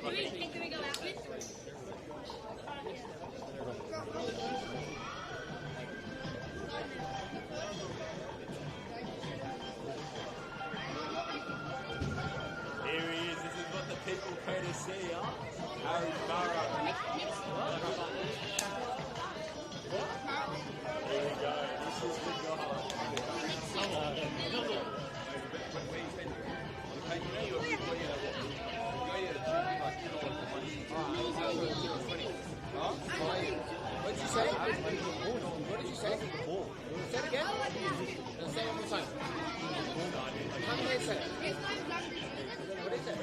Can we go out with? Here he is. This is what the people pay to see, huh? Harry Burrow. Here we go. This is the guy. What did you say? What did you say? Say it again? Say it one more time. How many is it? What is it?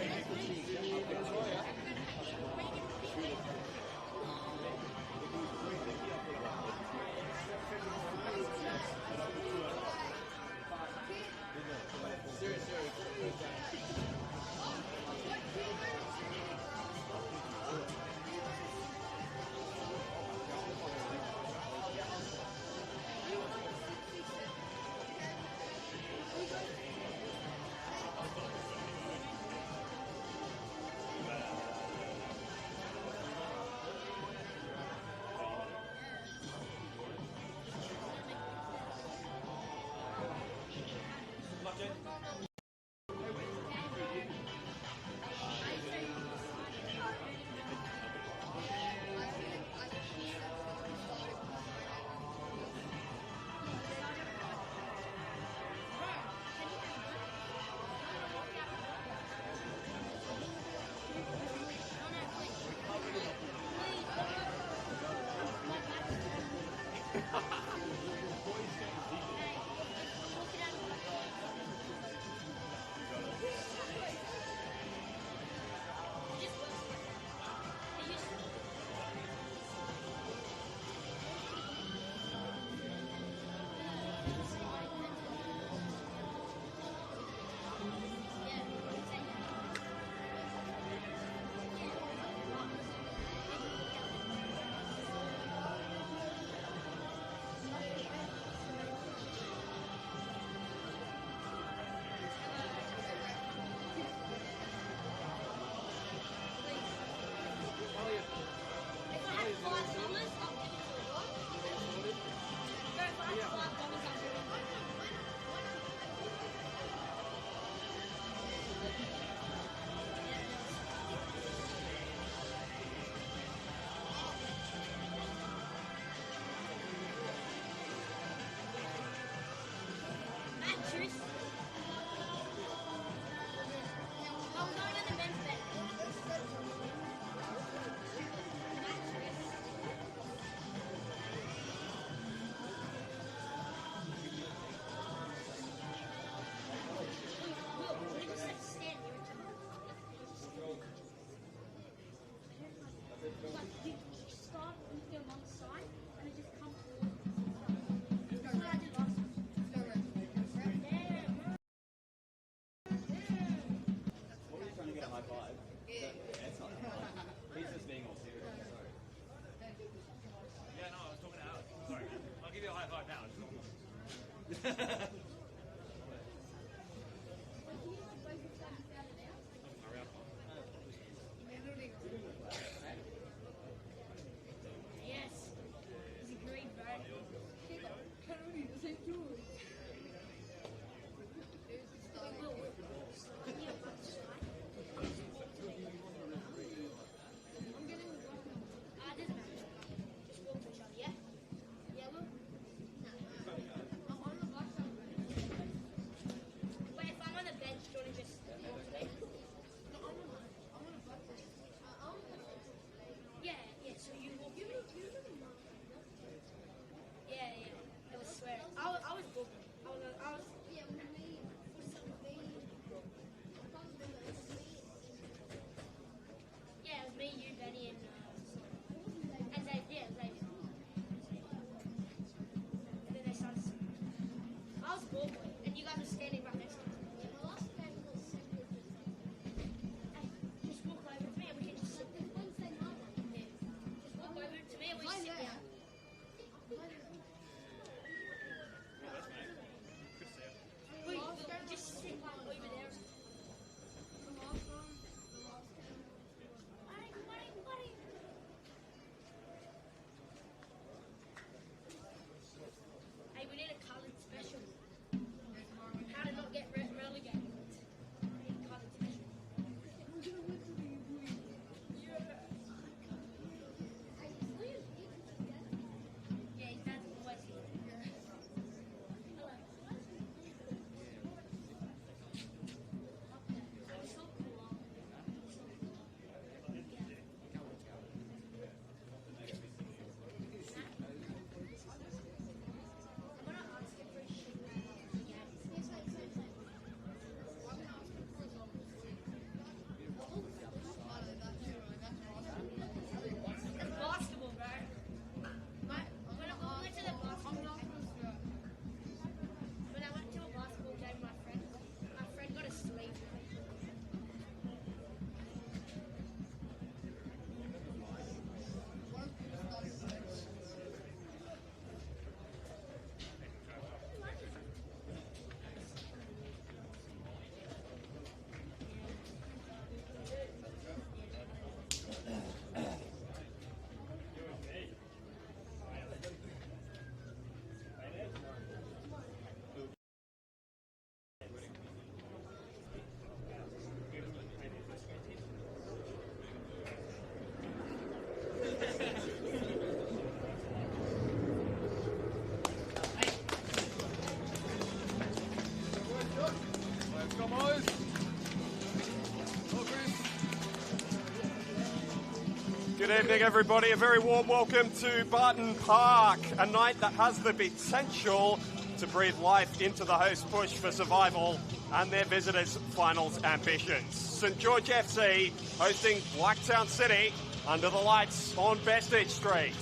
Good evening, everybody. A very warm welcome to Barton Park, a night that has the potential to breathe life into the host push for survival and their visitors' finals ambitions. St George FC hosting Blacktown City under the lights on Bestage Street.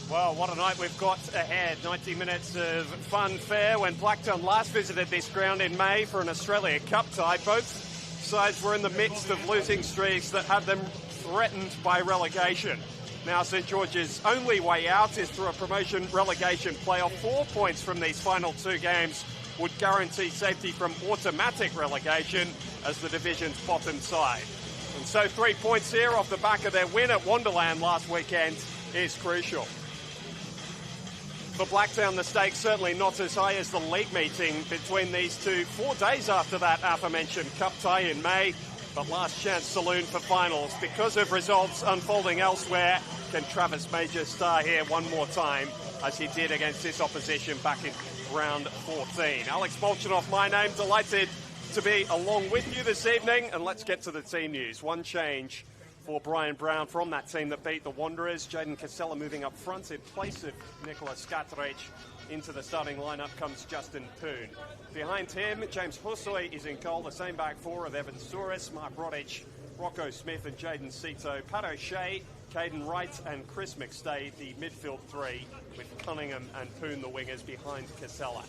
Well, what a night we've got ahead. 90 minutes of fun fare. When Blacktown last visited this ground in May for an Australia Cup tie, both sides were in the midst of losing streaks that had them threatened by relegation. Now St George's only way out is through a promotion-relegation playoff. 4 points from these final two games would guarantee safety from automatic relegation as the division's bottom side. And so 3 points here off the back of their win at Wonderland last weekend is crucial. For Blacktown, the stakes certainly not as high as the league meeting between these two 4 days after that aforementioned cup tie in May. But last chance saloon for finals. Because of results unfolding elsewhere, can Travis Major star here one more time as he did against this opposition back in round 14. Alex Bolchanoff, my name. Delighted to be along with you this evening. And let's get to the team news. One change for Brian Brown from that team that beat the Wanderers. Jaden Casella moving up front in place of Nicholas Skatrich. Into the starting lineup comes Justin Poon. Behind him, James Hussoy is in goal, the same back four of Evan Souris, Mark Rodich, Rocco Smith and Jaden Cito, Pat O'Shea, Caden Wright and Chris McStay, the midfield three, with Cunningham and Poon the wingers behind Casella.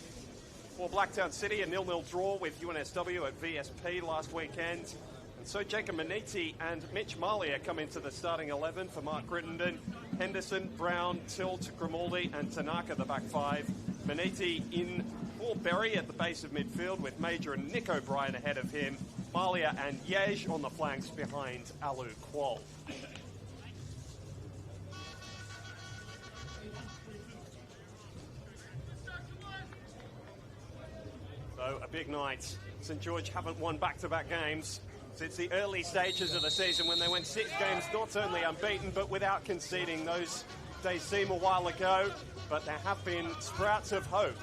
For Blacktown City, a 0-0 draw with UNSW at VSP last weekend. And so Jacob Maniti and Mitch Malia come into the starting 11 for Mark Crittenden. Henderson, Brown, Tilt, Grimaldi and Tanaka the back five. Maniti in for Berry at the base of midfield with Major and Nick O'Brien ahead of him. Malia and Yej on the flanks behind Alu Kuol. So a big night. St George haven't won back-to-back games since the early stages of the season when they went 6 games not only unbeaten but without conceding. Those days seem a while ago, but there have been sprouts of hope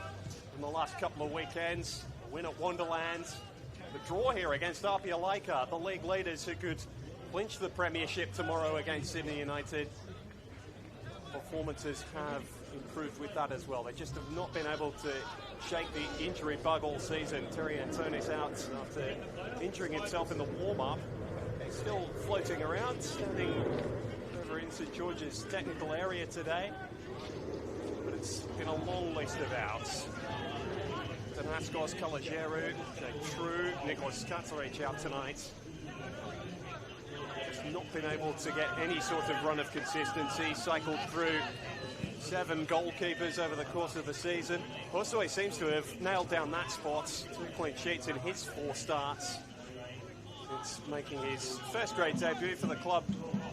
in the last couple of weekends. A win at Wonderland, the draw here against Apia Leichhardt, the league leaders who could clinch the premiership tomorrow against Sydney United. Performances have improved with that as well. They just have not been able to shake the injury bug all season. Terry Antoni's out after injuring himself in the warm-up. He's still floating around, standing over in St George's technical area today. But it's been a long list of outs. Danaskos, Kalajeru, Jake True, Nicholas Skatrich out tonight. Just not been able to get any sort of run of consistency. Cycled through 7 goalkeepers over the course of the season. Hosoi seems to have nailed down that spot. 2 clean sheets in his 4 starts since making his first-grade debut for the club.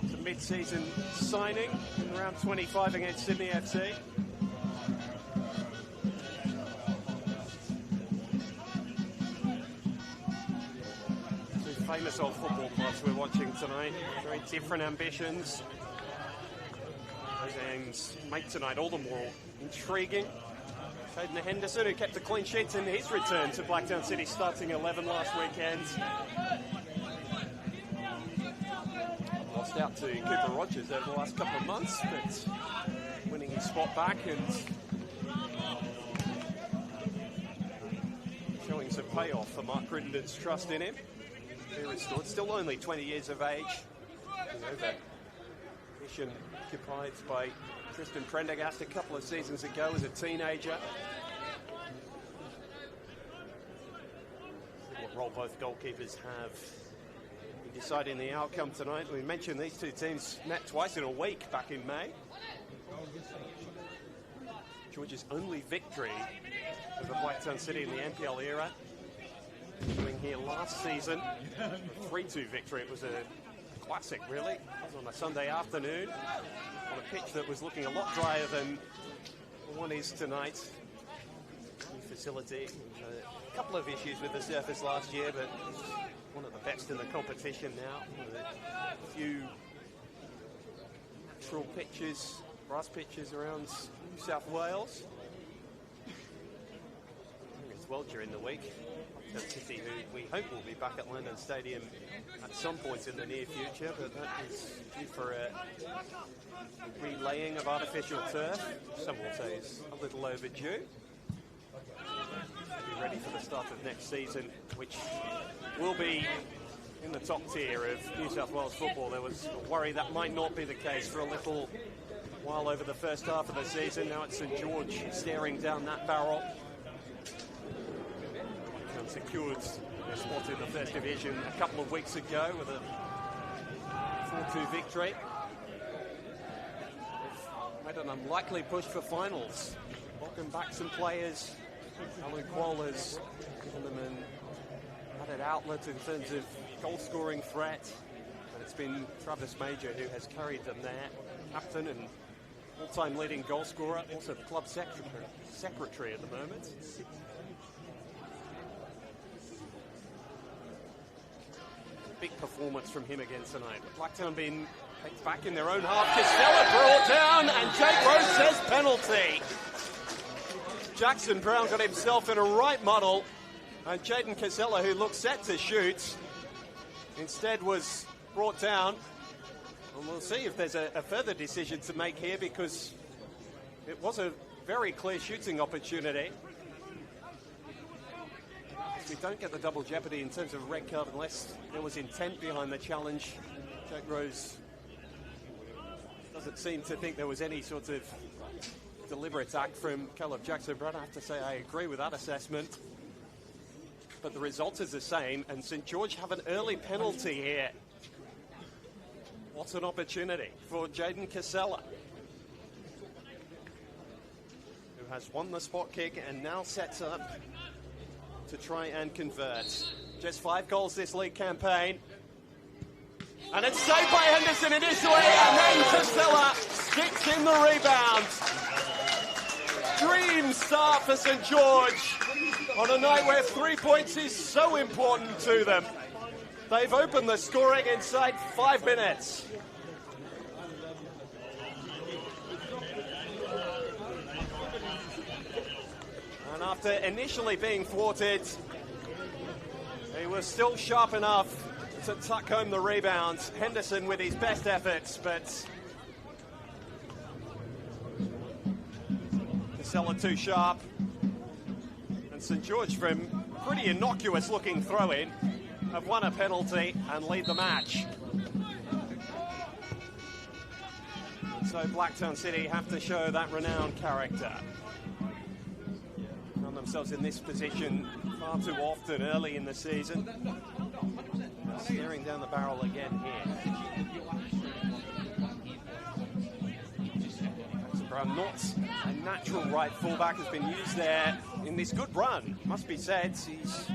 It's a mid-season signing in round 25 against Sydney FC. Two famous old football clubs we're watching tonight. Very different ambitions. Those aims make tonight all the more intriguing. Caden Henderson, who kept a clean sheet in his return to Blacktown City starting 11 last weekend. Lost out to Cooper Rogers over the last couple of months, but winning his spot back and showing some payoff for Mark Crittenden's trust in him. He restored, still only 20 years of age. Position occupied by Tristan Prendergast a couple of seasons ago as a teenager. What role both goalkeepers have in deciding the outcome tonight. We mentioned these two teams met twice in a week back in May. George's only victory over Blacktown City in the NPL era. Coming here last season, a 3-2 victory. It was a classic, really. It was on a Sunday afternoon on a pitch that was looking a lot drier than the one is tonight. New facility. A couple of issues with the surface last year, but one of the best in the competition now. With a few natural pitches, grass pitches around New South Wales. As well during the week. Blacktown City, who we hope will be back at London Stadium at some point in the near future, but that is due for a relaying of artificial turf. Some will say is a little overdue. Be ready for the start of next season, which will be in the top tier of New South Wales football. There was a worry that might not be the case for a little while over the first half of the season. Now it's St George staring down that barrel. And secured their spot in the First Division a couple of weeks ago with a 4-2 victory. They've made an unlikely push for finals. Welcome back some players. Alan Quall has given them an added outlet in terms of goal-scoring threat. And it's been Travis Major who has carried them there. Captain and all-time leading goal scorer, also the club secretary at the moment. Big performance from him again tonight. Blacktown being picked back in their own half. Casella brought down, and Jake Rose says penalty. Jackson Brown got himself in a right muddle, and Jaden Casella, who looked set to shoot, instead was brought down. And we'll see if there's a further decision to make here, because it was a very clear shooting opportunity. We don't get the double jeopardy in terms of a red card unless there was intent behind the challenge. Jake Rose doesn't seem to think there was any sort of deliberate act from Caleb Jackson Brown. I have to say I agree with that assessment. But the result is the same, and St George have an early penalty here. What an opportunity for Jaden Casella, who has won the spot kick and now sets up to try and convert. Just 5 goals this league campaign. And it's saved by Henderson initially, and then Casella sticks in the rebound. Dream start for St George on a night where 3 points is so important to them. They've opened the scoring inside 5 minutes. And after initially being thwarted, he was still sharp enough to tuck home the rebound. Henderson with his best efforts, but Casella too sharp. And St George, from pretty innocuous looking throw-in, have won a penalty and lead the match. So Blacktown City have to show that renowned character. Found themselves in this position far too often early in the season. They're staring down the barrel again here. Brown, not a natural right fullback, has been used there in this good run. Must be said, he's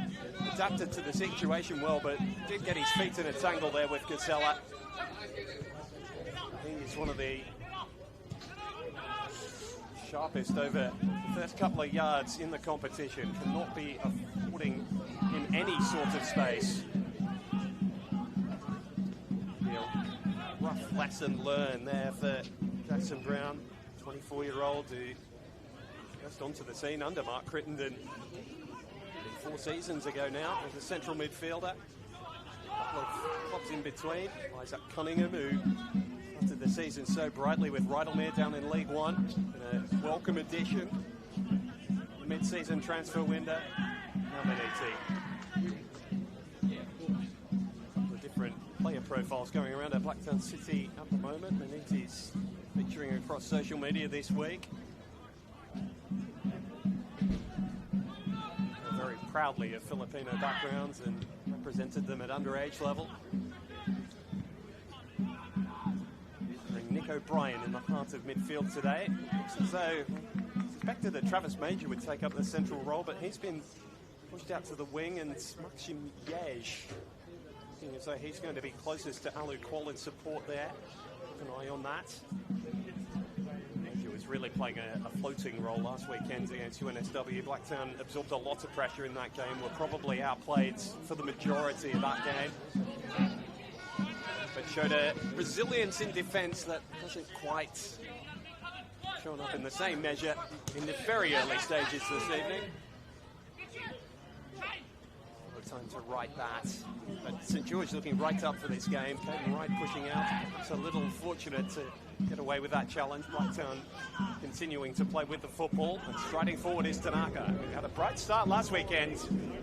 adapted to the situation well, but did get his feet in a tangle there with Casella. I think he's one of the sharpest over the first couple of yards in the competition. Cannot be affording him any sort of space. Rough lesson learned there for Jackson Brown, 24-year-old who just onto the scene under Mark Crittenden 4 seasons ago now as a central midfielder. A couple of clubs in between. Isaac Cunningham, who started the season so brightly with Rydalmere down in League One. A welcome addition. The mid-season transfer window. Now Meneti. The different player profiles going around at Blacktown City at the moment. Meneti's featuring across social media this week. Very proudly of Filipino backgrounds and represented them at underage level. Nick O'Brien in the heart of midfield today. Looks as though suspected that Travis Major would take up the central role, but he's been pushed out to the wing, and Maxim Yej, looking as though he's going to be closest to Alu Qual in support there. Keep an eye on that. Major was really playing a floating role last weekend against NSW. Blacktown absorbed a lot of pressure in that game, were probably outplayed for the majority of that game, but showed a resilience in defence that hasn't quite shown up in the same measure in the very early stages this evening. Time to right that. But St George looking right up for this game. Caden Wright pushing out. It's a little fortunate to get away with that challenge. Blacktown continuing to play with the football. And striding forward is Tanaka, who had a bright start last weekend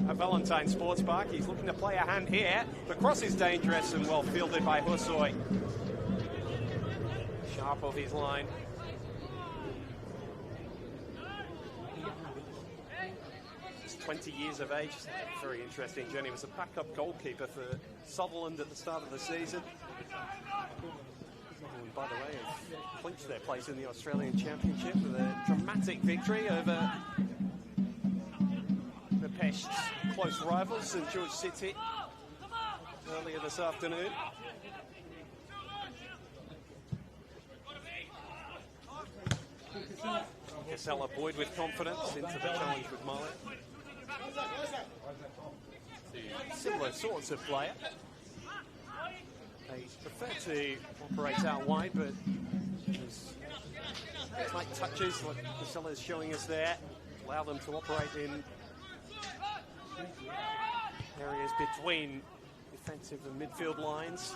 at Valentine Sports Park. He's looking to play a hand here. The cross is dangerous and well fielded by Hussoy. Sharp off his line. He's 20 years of age. Very interesting journey. He was a backup goalkeeper for Sutherland at the start of the season. And by the way, have clinched their place in the Australian Championship with a dramatic victory over the Pest's close rivals, St George City, earlier this afternoon. Casella Boyd with confidence into the challenge with Mullet. Similar sorts of player. They prefer to operate out wide, but tight touches like Casella is showing us there allow them to operate in areas between defensive and midfield lines.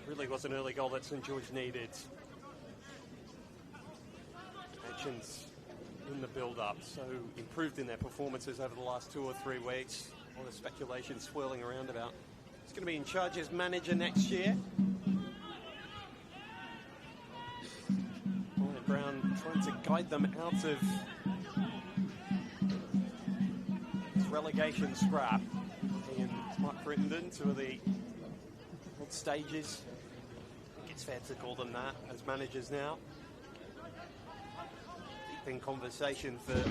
Really was an early goal that St George needed. Actions in the build-up, so improved in their performances over the last 2 or 3 weeks. All the speculation swirling around about who's going to be in charge as manager next year. Ryan Brown trying to guide them out of this relegation scrap. He and Mark Crittenden, 2 of the old stages. I think it's fair to call them that as managers now. In conversation for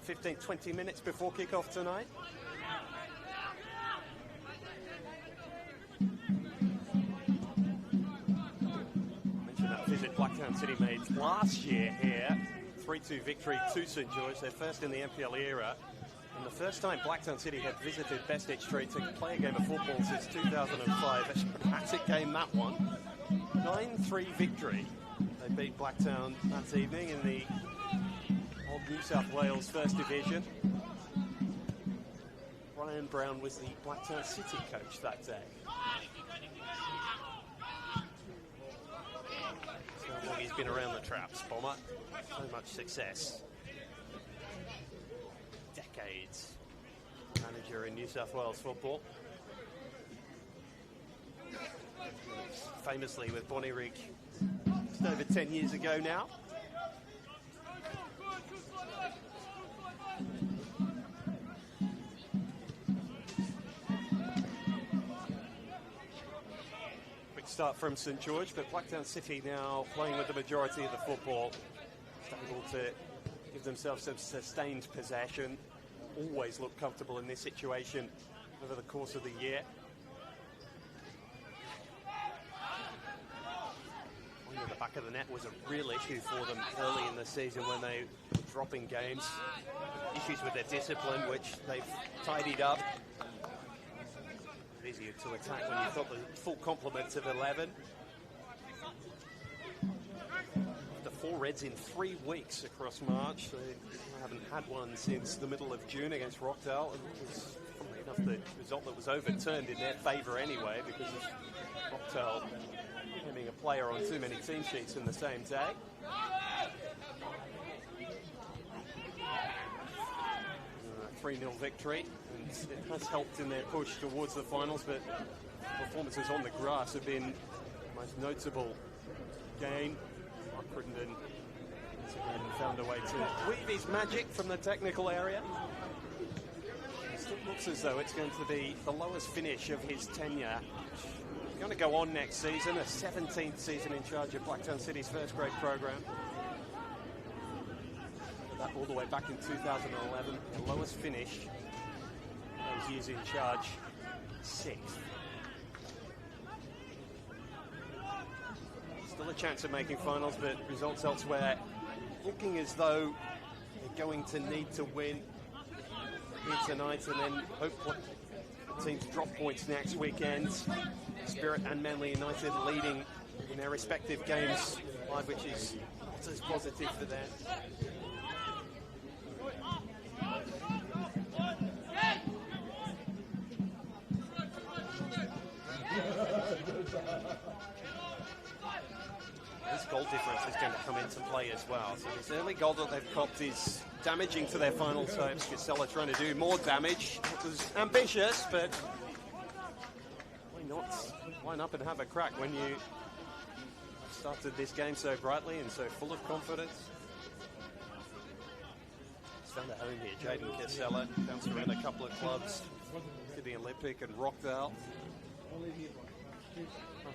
15-20 minutes before kick-off tonight. I mentioned that visit Blacktown City made last year here. 3-2 victory to St George, their first in the NPL era. And the first time Blacktown City had visited Bestich Street to play a game of football since 2005. A dramatic game, that one. 9-3 victory. They beat Blacktown that evening in the old New South Wales First Division. Ryan Brown was the Blacktown City coach that day. So long he's been around the traps, Bomber. So much success. Decades. Manager in New South Wales football. Famously with Bonnyrigg just over 10 years ago now. Quick start from St George, but Blacktown City now playing with the majority of the football. Able to give themselves some sustained possession. Always look comfortable in this situation over the course of the year. The back of the net was a real issue for them early in the season when they were dropping games. Issues with their discipline, which they've tidied up. Easier to attack when you've got the full complement of 11. The 4 Reds in 3 weeks across March. They haven't had one since the middle of June against Rockdale. And it was, funnily enough, the result that was overturned in their favour anyway because of Rockdale having a player on too many team sheets in the same day. 3-0 victory, and it has helped in their push towards the finals, but performances on the grass have been the most notable gain. Mark Crittenden once again found a way to weave his magic from the technical area. It still looks as though it's going to be the lowest finish of his tenure. He's going to go on next season, a 17th season in charge of Blacktown City's first grade program. That all the way back in 2011, the lowest finish those years in charge, 6th. Still a chance of making finals, but results elsewhere looking as though they're going to need to win here tonight and then hopefully teams drop points next weekend. Spirit and Manly United leading in their respective games live, which is not as positive for them. This goal difference is going to come into play as well. So this early goal that they've copped is damaging to their final hopes. Casella trying to do more damage. It was ambitious, but why not line up and have a crack when you started this game so brightly and so full of confidence? He's found a home here. Jaden Casella bounced around a couple of clubs to the Olympic and Rockdale. One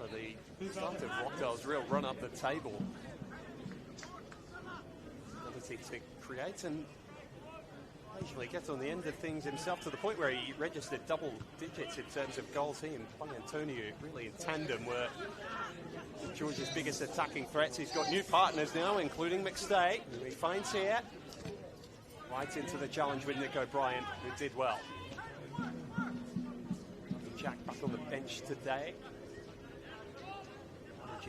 of the start of Rockdale's real run up the table. Ability to create and occasionally get on the end of things himself, to the point where he registered double digits in terms of goals. He and Antonio really in tandem were Georgia's biggest attacking threats. He's got new partners now, including McStay, who he finds here. Right into the challenge with Nick O'Brien, who did well. Jack back on the bench today.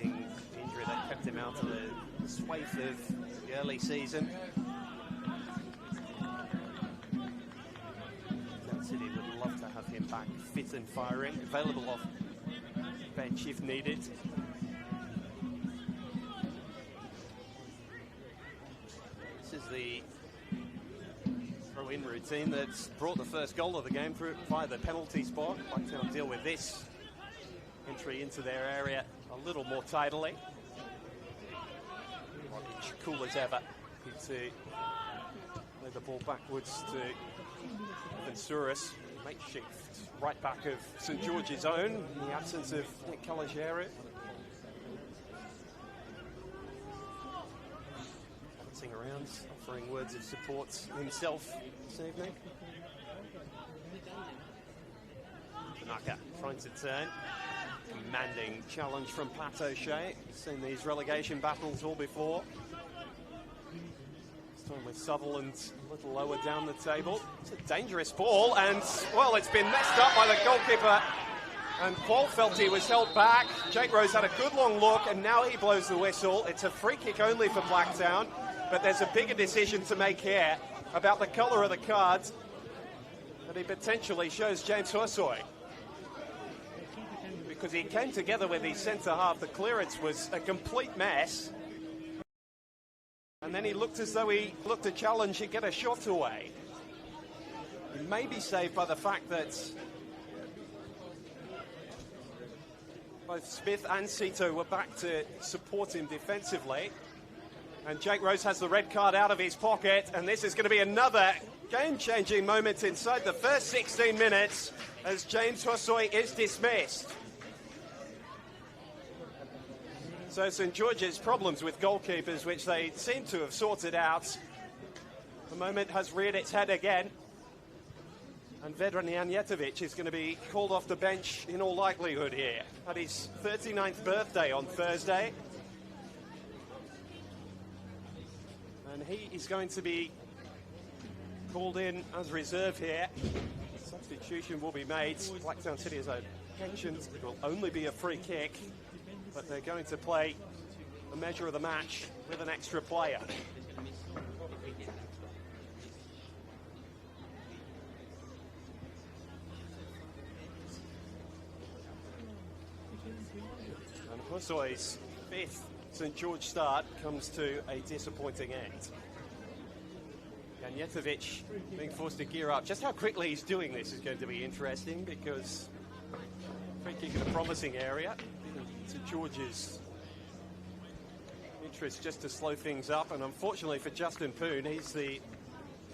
Injury that kept him out of the swathe of the early season. Blacktown City would love to have him back fit and firing, available off bench if needed. This is the throw-in routine that's brought the first goal of the game through via the penalty spot. Blacktown deal with this entry into their area a little more tidily. Rodgers, cool as ever, to lay the ball backwards to Venturis, makeshift right back of St George's own in the absence of Nick Calogero. Bouncing around, offering words of support himself this evening. Tanaka trying to turn. Commanding challenge from Pat O'Shea. Seen these relegation battles all before. This time with Sutherland a little lower down the table. It's a dangerous ball, and, well, it's been messed up by the goalkeeper. And Paul felt he was held back. Jake Rose had a good long look, and now he blows the whistle. It's a free kick only for Blacktown, but there's a bigger decision to make here about the colour of the cards that he potentially shows James Hosoi. Because he came together with his centre half. The clearance was a complete mess. And then he looked as though he looked to challenge and get a shot away. He may be saved by the fact that both Smith and Sito were back to support him defensively. And Jake Rose has the red card out of his pocket. And this is going to be another game-changing moment inside the first 16 minutes as James Hosoi is dismissed. So St George's problems with goalkeepers, which they seem to have sorted out, the moment has reared its head again. And Vedran Janjetovic is going to be called off the bench in all likelihood here at his 39th birthday on Thursday. And he is going to be called in as reserve here. Substitution will be made. Blacktown City, as I mentioned, it will only be a free kick, but they're going to play the measure of the match with an extra player. And Hosoi's fifth St George start comes to a disappointing end. Janjetovic being forced to gear up. Just how quickly he's doing this is going to be interesting, because free kick in a promising area. St George's interest just to slow things up, and unfortunately for Justin Poon, he's the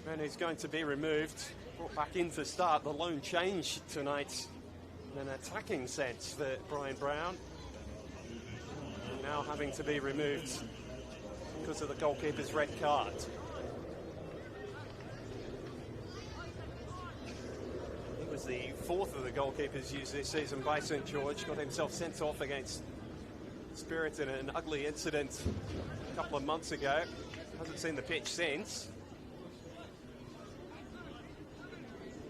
man who's going to be removed, brought back in to start. The lone change tonight in an attacking sense for Brian Brown, now having to be removed because of the goalkeeper's red card. He was the fourth of the goalkeepers used this season by St George, got himself sent off against Spirit in an ugly incident a couple of months ago. Hasn't seen the pitch since.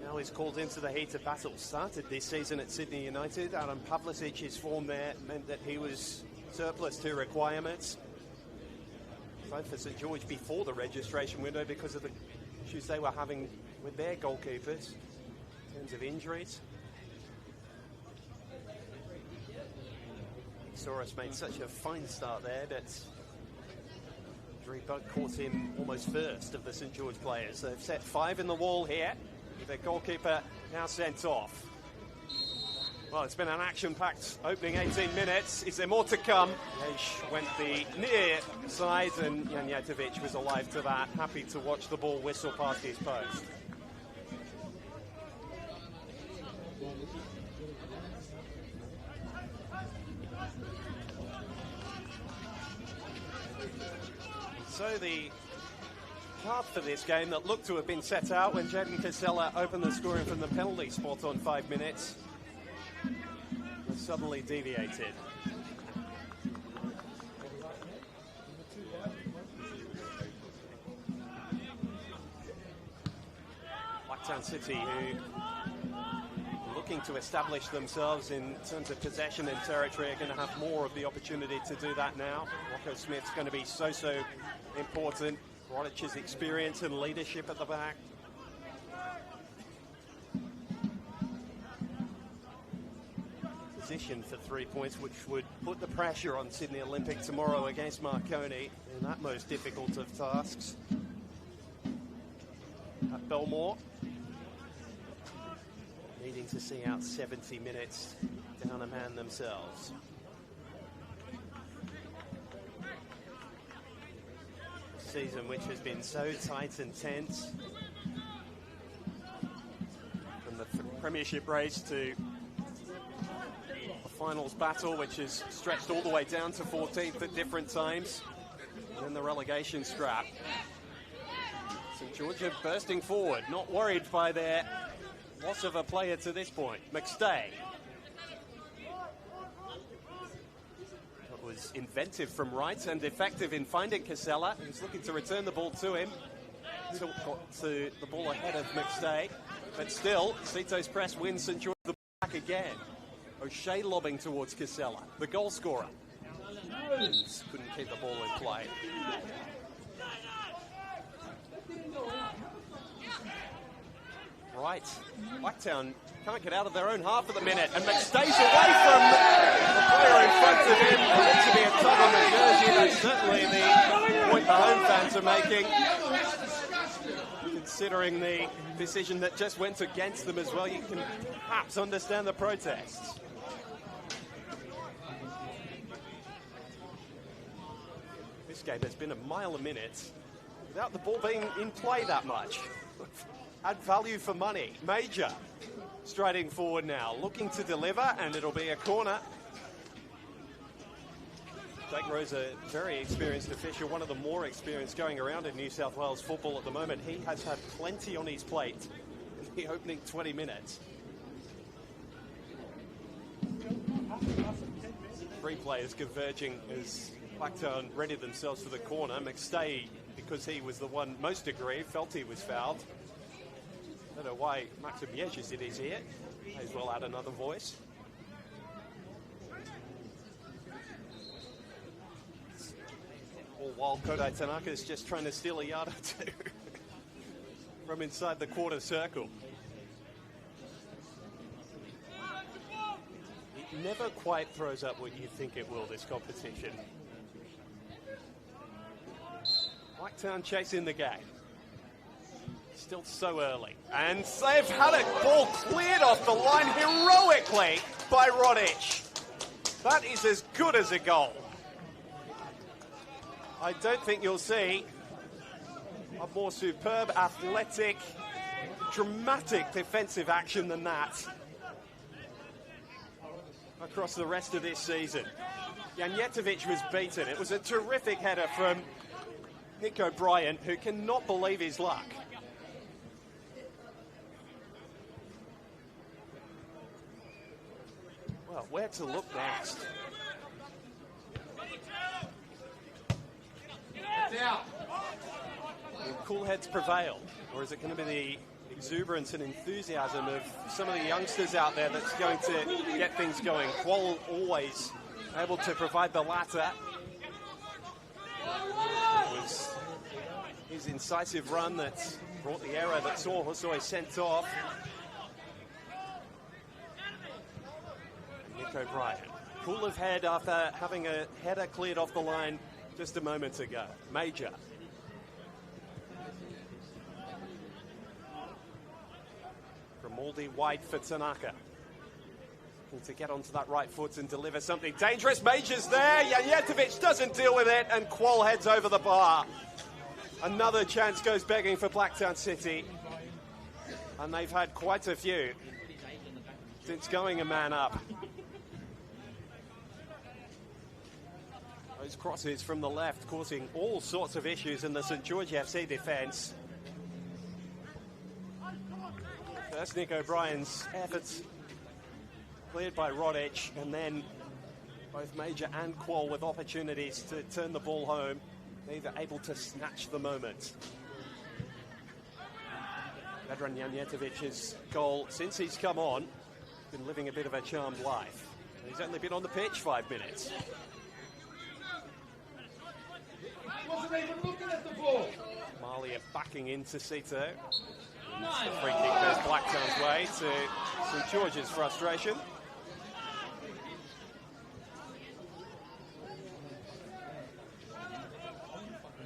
Now he's called into the heat of battle. Started this season at Sydney United. Adam Pavlicic's form there meant that he was surplus to requirements. Both for St George before the registration window because of the issues they were having with their goalkeepers in terms of injuries. Soros made such a fine start there, but injury bug caught him almost first of the St George players. They've set 5 in the wall here, with their goalkeeper now sent off. Well, it's been an action-packed opening 18 minutes. Is there more to come? Yesh went the near side, and Janjetovic was alive to that. Happy to watch the ball whistle past his post. So the path for this game that looked to have been set out when Jaden Casella opened the scoring from the penalty spot on 5 minutes was suddenly deviated. Blacktown City, who are looking to establish themselves in terms of possession and territory, are going to have more of the opportunity to do that now. Rocco Smith's going to be so important. Rodic's experience and leadership at the back. Position for 3 points, which would put the pressure on Sydney Olympic tomorrow against Marconi in that most difficult of tasks. At Belmore, needing to see out 70 minutes down a man themselves. Season which has been so tight and tense, from the premiership race to the finals battle, which has stretched all the way down to 14th at different times, and then the relegation scrap. St George bursting forward, not worried by their loss of a player to this point. McStay. Was inventive from right and effective in finding Casella. He was looking to return the ball to him. Still got to the ball ahead of McStay, but still, Cito's press wins St George the back again. O'Shea lobbing towards Casella, the goal scorer. Couldn't keep the ball in play. Right, Blacktown can't get out of their own half at the minute, and McStay's away from the player in front of him. There needs to be a tug on the jersey. That's certainly the point the home fans are making. Considering the decision that just went against them as well, you can perhaps understand the protests. This game has been a mile a minute without the ball being in play that much. Add value for money. Major striding forward now, looking to deliver, and it'll be a corner. Jake Rose, a very experienced official, one of the more experienced going around in New South Wales football at the moment. He has had plenty on his plate in the opening 20 minutes. 3 players converging as Blacktown readied themselves for the corner. McStay, because he was the one most aggrieved, felt he was fouled. I don't know why Maxim Yesh did his ear. May as well add another voice. All while Kodai Tanaka is just trying to steal a yard or two from inside the quarter circle. It never quite throws up what you think it will, this competition. Blacktown chasing the game. Still so early. And they've had a ball cleared off the line heroically by Rodic. That is as good as a goal. I don't think you'll see a more superb, athletic, dramatic defensive action than that across the rest of this season. Janjetovic was beaten. It was a terrific header from Nick O'Brien, who cannot believe his luck. Well, where to look next? Will cool heads prevail, or is it going to be the exuberance and enthusiasm of some of the youngsters out there that's going to get things going? Qual always able to provide the latter. It was his incisive run that brought the error that saw Hosoi sent off. Nick O'Brien, cool of head after having a header cleared off the line just a moment ago. Major. Grimaldi wide for Tanaka. Looking to get onto that right foot and deliver something dangerous. Major's there. Janjetovic doesn't deal with it, and Qual heads over the bar. Another chance goes begging for Blacktown City. And they've had quite a few since going a man up. Those crosses from the left causing all sorts of issues in the St. George FC defence. First Nick O'Brien's efforts cleared by Rodic, and then both Major and Qual with opportunities to turn the ball home, neither able to snatch the moment. Vedran Janjetovic's goal since he's come on, been living a bit of a charmed life. He's only been on the pitch 5 minutes. Wasn't even looking at the ball. Malia backing into Sito. The free kick goes Blacktown's way to St. George's frustration.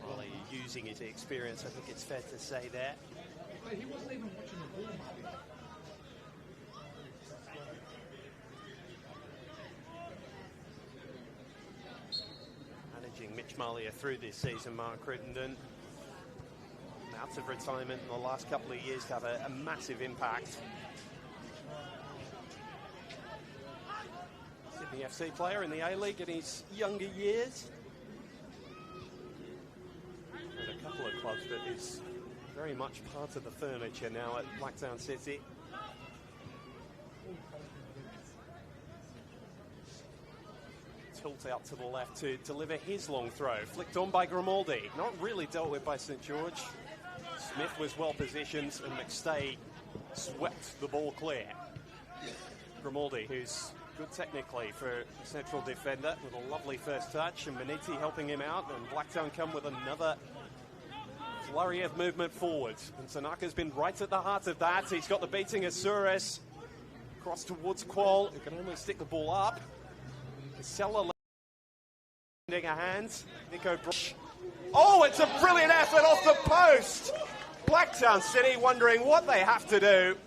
Malia using his experience, I think it's fair to say there. He wasn't even watching the ball, maybe. Managing Mitch Malia through this season, Mark Crittenden. Out of retirement in the last couple of years to have a massive impact. Sydney FC player in the A-League in his younger years. And a couple of clubs, but is very much part of the furniture now at Blacktown City. Tilt out to the left to deliver his long throw. Flicked on by Grimaldi. Not really dealt with by St. George. Smith was well positioned and McStay swept the ball clear. Grimaldi, who's good technically for a central defender, with a lovely first touch, and Maniti helping him out, and Blacktown come with another flurry of movement forwards. And Tanaka's been right at the heart of that. He's got the beating of Suarez. Cross towards Qual, who can only stick the ball up. Casella lending a hand. Nico Brush. Oh, it's a brilliant effort off the post. Blacktown City wondering what they have to do.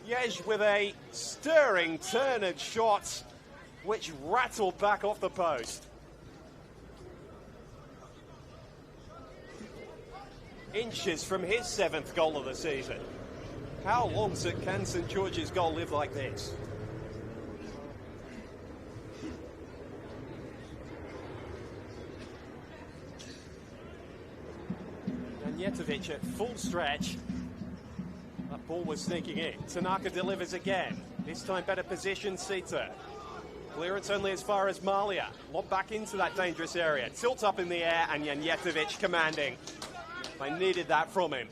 Yej with a stirring turn and shot, which rattled back off the post. Inches from his 7th goal of the season. How long can St. George's goal live like this? Janjetovic at full stretch. That ball was sneaking in. Tanaka delivers again. This time better position, Sita. Clearance only as far as Malia. Lob back into that dangerous area. Tilt up in the air, and Janjetovic commanding. They needed that from him.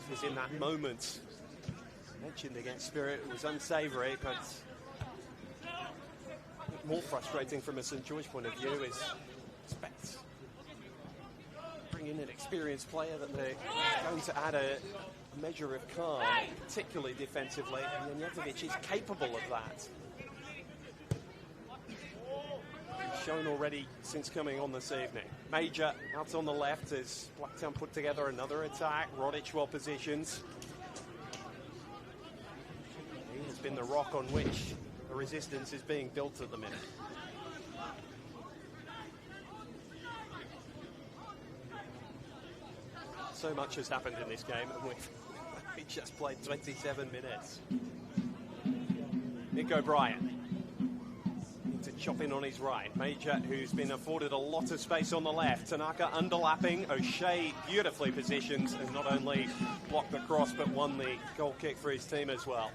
This was in that moment. Mentioned against Spirit, it was unsavoury, but more frustrating from a St. George point of view is expect bring in an experienced player that they're going to add a measure of calm, particularly defensively, and Janjetovic is capable of that. He's shown already since coming on this evening. Major out on the left as Blacktown put together another attack. Rodic well positioned. He has been the rock on which the resistance is being built at the minute. So much has happened in this game, and we just played 27 minutes. Nick O'Brien to chop in on his right. Major, who's been afforded a lot of space on the left. Tanaka underlapping. O'Shea beautifully positioned and not only blocked the cross but won the goal kick for his team as well.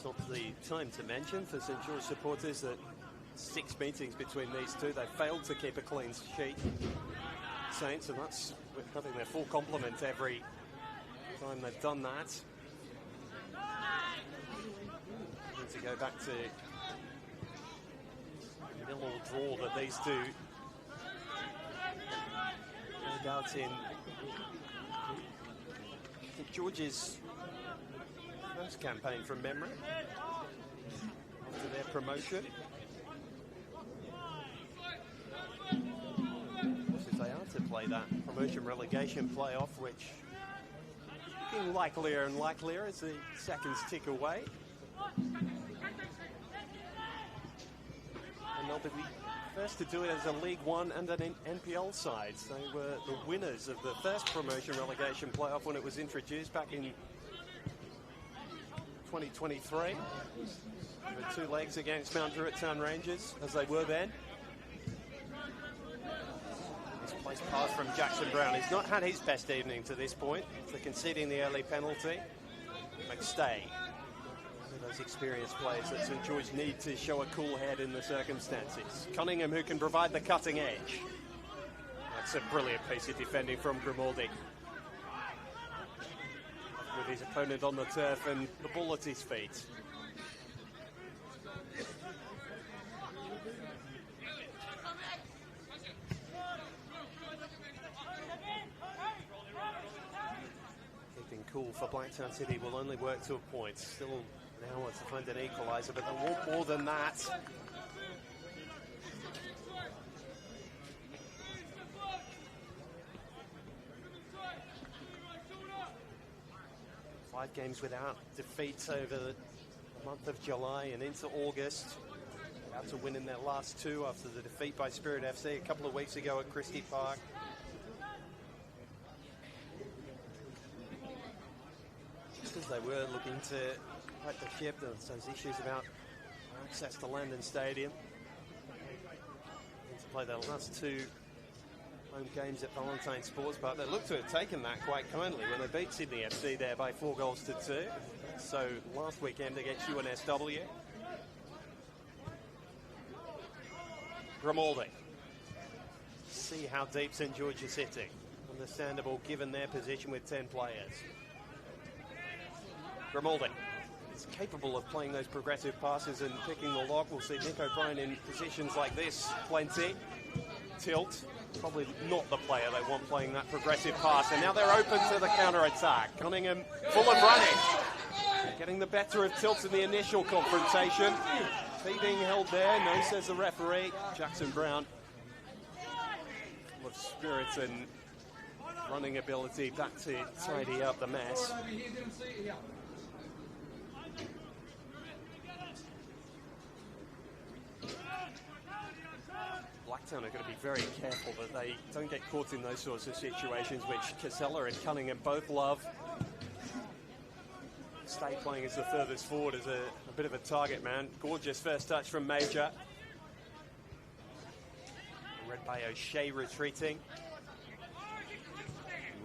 It's not the time to mention for St George supporters that 6 meetings between these two, they failed to keep a clean sheet. Saints, and that's having their full complement every time they've done that. Need to go back to nil or draw that these two no doubt in St George's first campaign from memory after their promotion. If they are to play that promotion relegation playoff, which is looking likelier and likelier as the seconds tick away. And they'll be the first to do it as a League One and an NPL side. They were the winners of the first promotion relegation playoff when it was introduced back in 2023. With 2 legs against Mount Druitt Town Rangers, as they were then. Misplaced pass from Jackson Brown. He's not had his best evening to this point for conceding the early penalty. McStay, those experienced players that St George need to show a cool head in the circumstances. Cunningham, who can provide the cutting edge. That's a brilliant piece of defending from Grimaldi. With his opponent on the turf and the ball at his feet. Keeping cool for Blacktown City will only work to a point. Still an hour to find an equaliser, but they want more than that. Five games without defeats over the month of July and into August. About to win in their last 2 after the defeat by Spirit FC a couple of weeks ago at Christie Park. Just as they were looking to right the ship, there's those issues about access to Landon Stadium. Need to play their last 2 home games at Valentine Sports Park. They look to have taken that quite kindly when they beat Sydney FC there by 4 goals to 2. So last weekend against NSW. Grimaldi. See how deep St George is sitting. Understandable given their position with 10 players. Grimaldi is capable of playing those progressive passes and picking the lock. We'll see Nick O'Brien in positions like this plenty. Tilt. Probably not the player they want playing that progressive pass. And now they're open to the counter-attack. Cunningham full of running. Getting the better of Tilt in the initial confrontation. Feet being held there. No, says the referee. Jackson Brown. Full of spirit and running ability back to tidy up the mess. Blacktown are going to be very careful that they don't get caught in those sorts of situations, which Casella and Cunningham both love. Stay playing as the furthest forward as a bit of a target man. Gorgeous first touch from Major. Read by O'Shea retreating.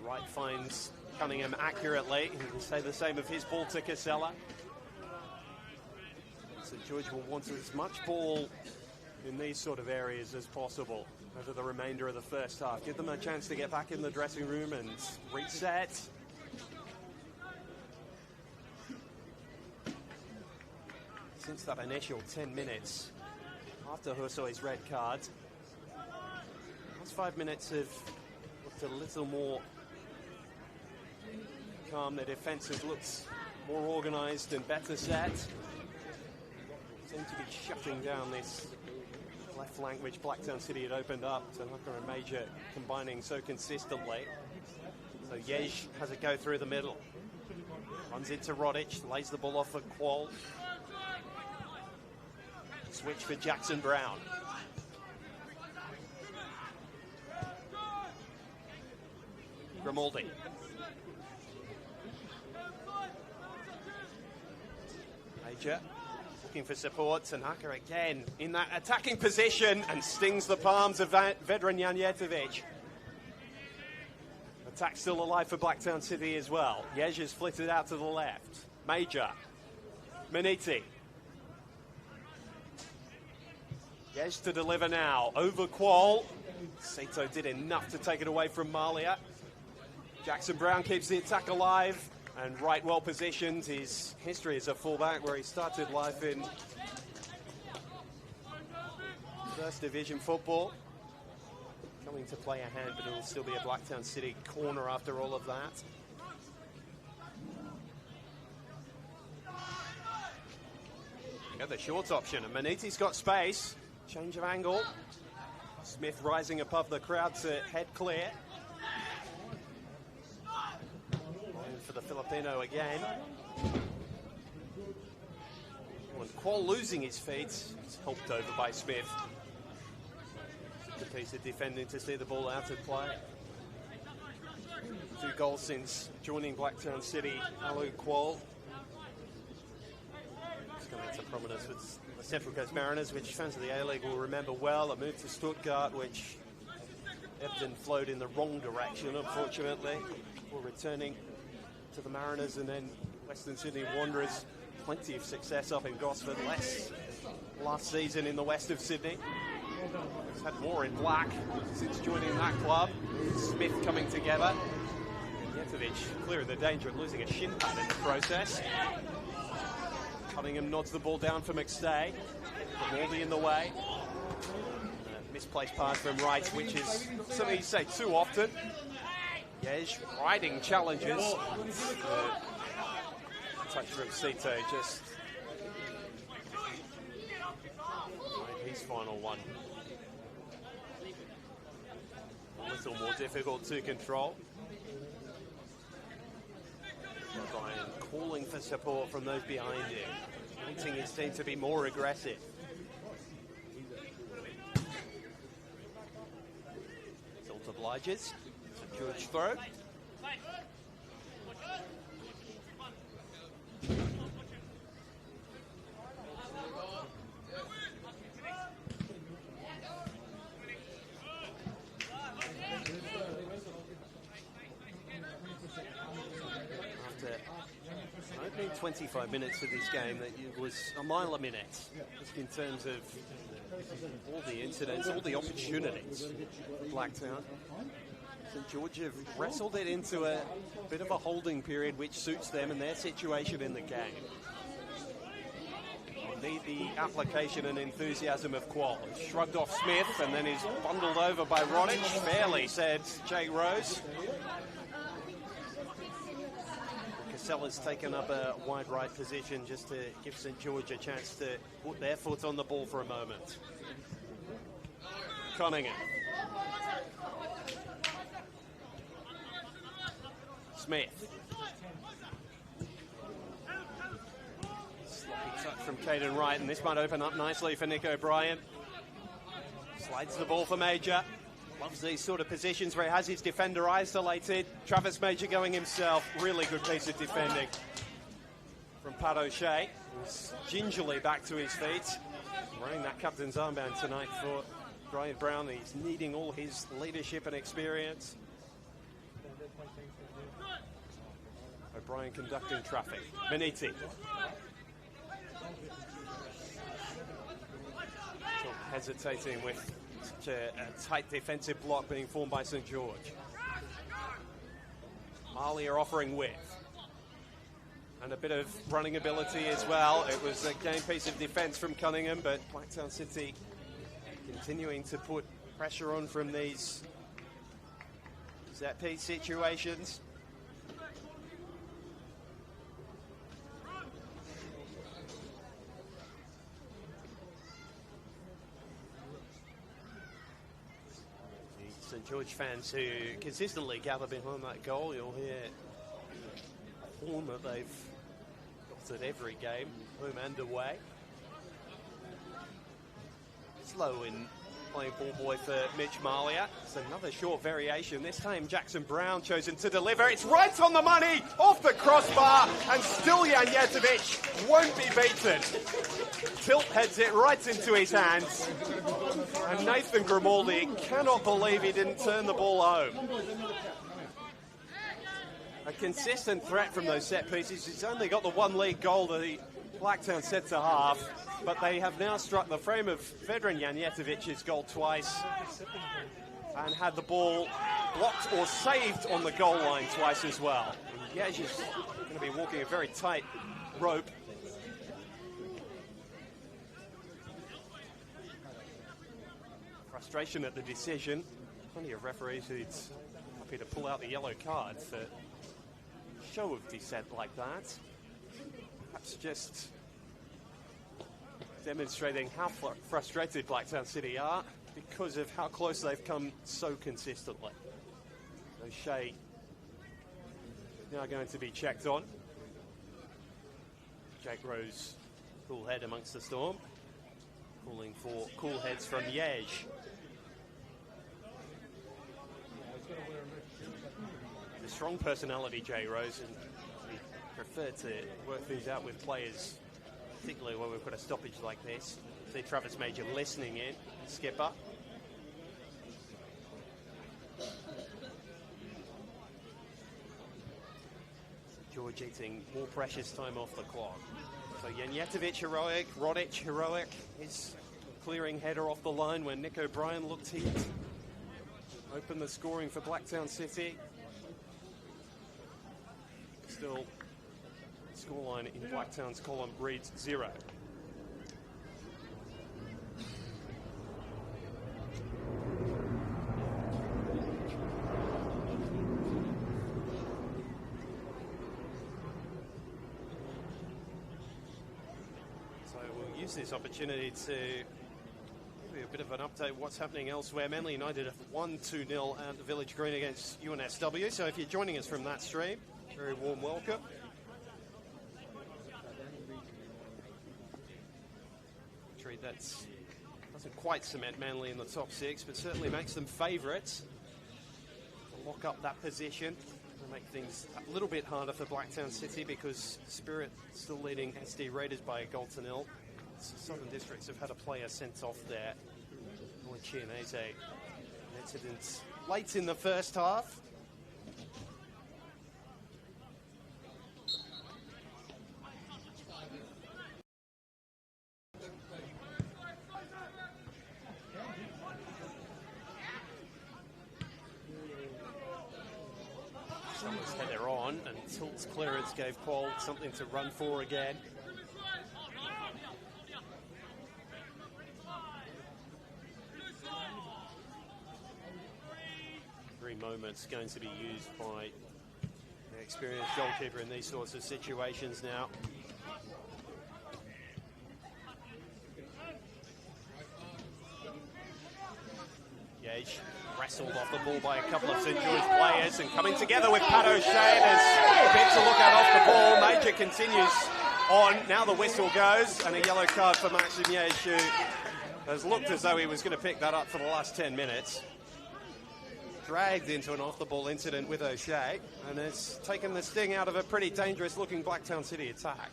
Wright finds Cunningham accurately. He can say the same of his ball to Casella. St George will want as much ball in these sort of areas as possible over the remainder of the first half. Give them a chance to get back in the dressing room and reset. Since that initial 10 minutes after Hussoy's red card, last 5 minutes have looked a little more calm. Their defence has looked more organised and better set. Seem to be shutting down this left flank which Blacktown City had opened up to Hooker and Major combining so consistently. So Yej has a go through the middle. Runs into Rodic, lays the ball off for Qual. Switch for Jackson Brown. Grimaldi. Major. Looking for support. Tanaka again in that attacking position and stings the palms of Vedran Janjetovic. Attack still alive for Blacktown City as well. Yej is flitted out to the left. Major. Maniti. Yes, to deliver now. Over Qual. Sato did enough to take it away from Malia. Jackson Brown keeps the attack alive and right well positioned. His history as a fullback where he started life in First Division football. Coming to play a hand, but it'll still be a Blacktown City corner after all of that. You got the short option, and Maniti's got space. Change of angle. Smith rising above the crowd to head clear. And for the Filipino again. And Qual losing his feet. He's helped over by Smith. Good piece of defending to see the ball out of play. 2 goals since joining Blacktown City. Alu Qual. He's coming to prominence with the Central Coast Mariners, which fans of the A-League will remember well. A move to Stuttgart, which ebbed and flowed in the wrong direction, unfortunately. Before returning to the Mariners, and then Western Sydney Wanderers. Plenty of success up in Gosford. Less last season in the west of Sydney. He's had more in black since joining that club. Smith coming together. Jetovic clear of the danger of losing a shin pad in the process. Cunningham nods the ball down for McStay. Maldy in the way. Misplaced pass from Wright, which is something you say too often. Yej riding challenges. Touch from Sito, just his final one. A little more difficult to control. Brian calling for support from those behind him, wanting his team to be more aggressive. Tilt obliges. St. George throw. Opening 25 minutes of this game, that it was a mile a minute, just in terms of all the incidents, all the opportunities. Blacktown. St. George have wrestled it into a bit of a holding period, which suits them and their situation in the game. Need the application and enthusiasm of Qual. Shrugged off Smith and then is bundled over by Rodic. Fairly, said Jay Rose. Casella's taken up a wide right position just to give St. George a chance to put their foot on the ball for a moment. Cunningham. Smith. Sloppy touch from Caden Wright, and this might open up nicely for Nick O'Brien. Slides the ball for Major. Loves these sort of positions where he has his defender isolated. Travis Major going himself. Really good piece of defending from Pat O'Shea, who's gingerly back to his feet. Wearing that captain's armband tonight for Brian Brown. He's needing all his leadership and experience. O'Brien conducting traffic. Maniti. Hesitating with such a tight defensive block being formed by St. George. Marley are offering width. And a bit of running ability as well. It was a game piece of defence from Cunningham, but Blacktown City continuing to put pressure on from these set piece situations. St. George fans who consistently gather behind that goal, you'll hear a horn that they've got at every game, home and away. Slow in playing ball boy for Mitch Malia. It's another short variation. This time Jackson Brown chosen to deliver. It's right on the money, off the crossbar, and still Jan Jetovic won't be beaten. Tilt heads it right into his hands. And Nathan Grimaldi cannot believe he didn't turn the ball home. A consistent threat from those set pieces. He's only got the one league goal that he Blacktown set to half, but they have now struck the frame of veteran Janjetovic's goal twice and had the ball blocked or saved on the goal line twice as well. Yej is going to be walking a very tight rope. Frustration at the decision. Plenty of referees who's happy to pull out the yellow card for show of dissent like that. Perhaps just demonstrating how frustrated Blacktown City are because of how close they've come so consistently. O'Shea now going to be checked on. Jake Rose, cool head amongst the storm. Calling for cool heads from Yej. A strong personality, Jay Rose, and we prefer to work things out with players, particularly when we've got a stoppage like this. See Travis Major listening in, skipper. George eating more precious time off the clock. So Janjetovic heroic, Rodic heroic. His clearing header off the line when Nick O'Brien looked heat. Open the scoring for Blacktown City. Still, scoreline in Blacktown's column reads 0. So we'll use this opportunity to give you a bit of an update what's happening elsewhere. Manly United have won 2-0 at the Village Green against NSW. So if you're joining us from that stream, very warm welcome. Victory that doesn't quite cement Manly in the top 6, but certainly makes them favourites to lock up that position and make things a little bit harder for Blacktown City because Spirit still leading SD Raiders by 1-0. Southern Districts have had a player sent off there. Lloyd Chianese, an incident late in the first half. Someone's header on, and Tilt's clearance gave Paul something to run for again. Every moment's going to be used by an experienced goalkeeper in these sorts of situations now. Yej wrestled off the ball by a couple of St George players and coming together with Pat O'Shea. There's a bit to look at off the ball. Major continues on. Now the whistle goes and a yellow card for Maxim Yej, who has looked as though he was going to pick that up for the last 10 minutes. Dragged into an off-the-ball incident with O'Shea and has taken the sting out of a pretty dangerous-looking Blacktown City attack.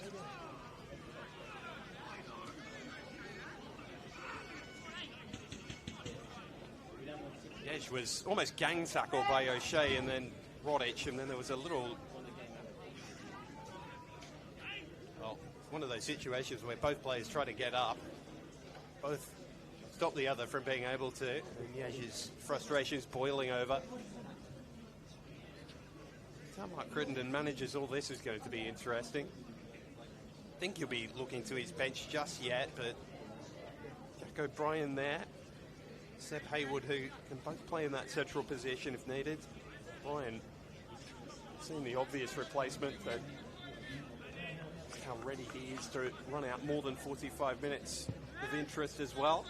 Yej was almost gang tackled by O'Shea and then Rodic, and then there was a little... Well, one of those situations where both players try to get up. Both stop the other from being able to, and Yej's frustration's boiling over. How Mark Crittenden manages all this is going to be interesting. I think he'll be looking to his bench just yet, but Jack O'Brien there, Seb Haywood, who can both play in that central position if needed. Brian, seeing the obvious replacement, but how ready he is to run out more than 45 minutes of interest as well.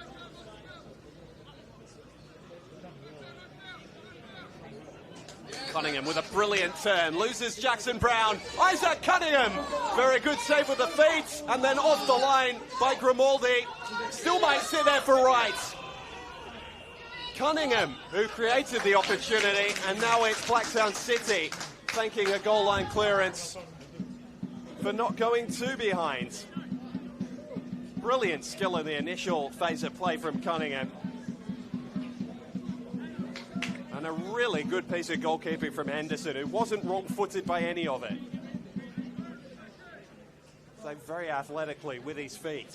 Cunningham with a brilliant turn, loses Jackson Brown. Isaac Cunningham, very good save with the feet, and then off the line by Grimaldi. Still might sit there for right. Cunningham, who created the opportunity, and now it's Blacktown City thanking a goal line clearance for not going too behind. Brilliant skill in the initial phase of play from Cunningham. And a really good piece of goalkeeping from Henderson, who wasn't wrong-footed by any of it. Played very athletically with his feet.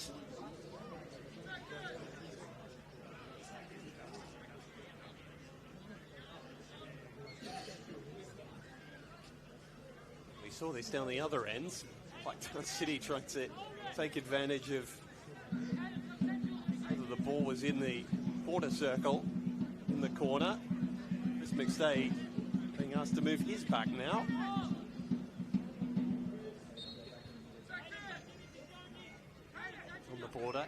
We saw this down the other end. Blacktown City trying to take advantage of whether the ball was in the quarter circle in the corner. Chris McStay being asked to move his back now. On the border.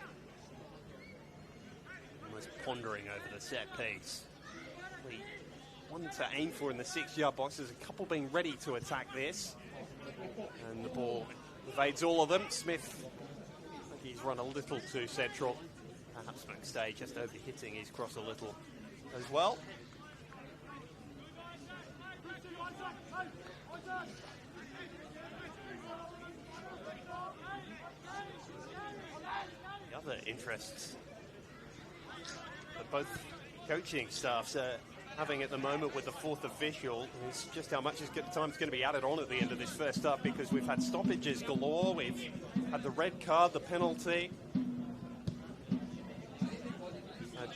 Almost pondering over the set piece. The one to aim for in the 6-yard box. There's a couple being ready to attack this. And the ball evades all of them. Smith, I think he's run a little too central. Perhaps McStay just overhitting his cross a little as well. The other interests that both coaching staffs are having at the moment with the fourth official is just how much time's going to be added on at the end of this first half, because we've had stoppages galore. We've had the red card, the penalty. Had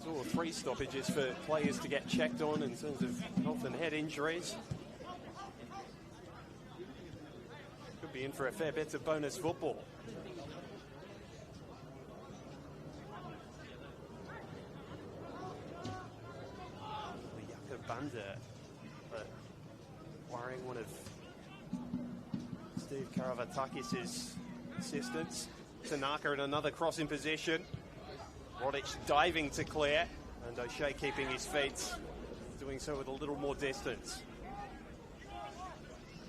2 or 3 stoppages for players to get checked on in terms of health and head injuries. Could be in for a fair bit of bonus football. Banda, but worrying one of Steve Karavatakis' assistants. Tanaka in another crossing position. Rodic diving to clear, and O'Shea keeping his feet, doing so with a little more distance.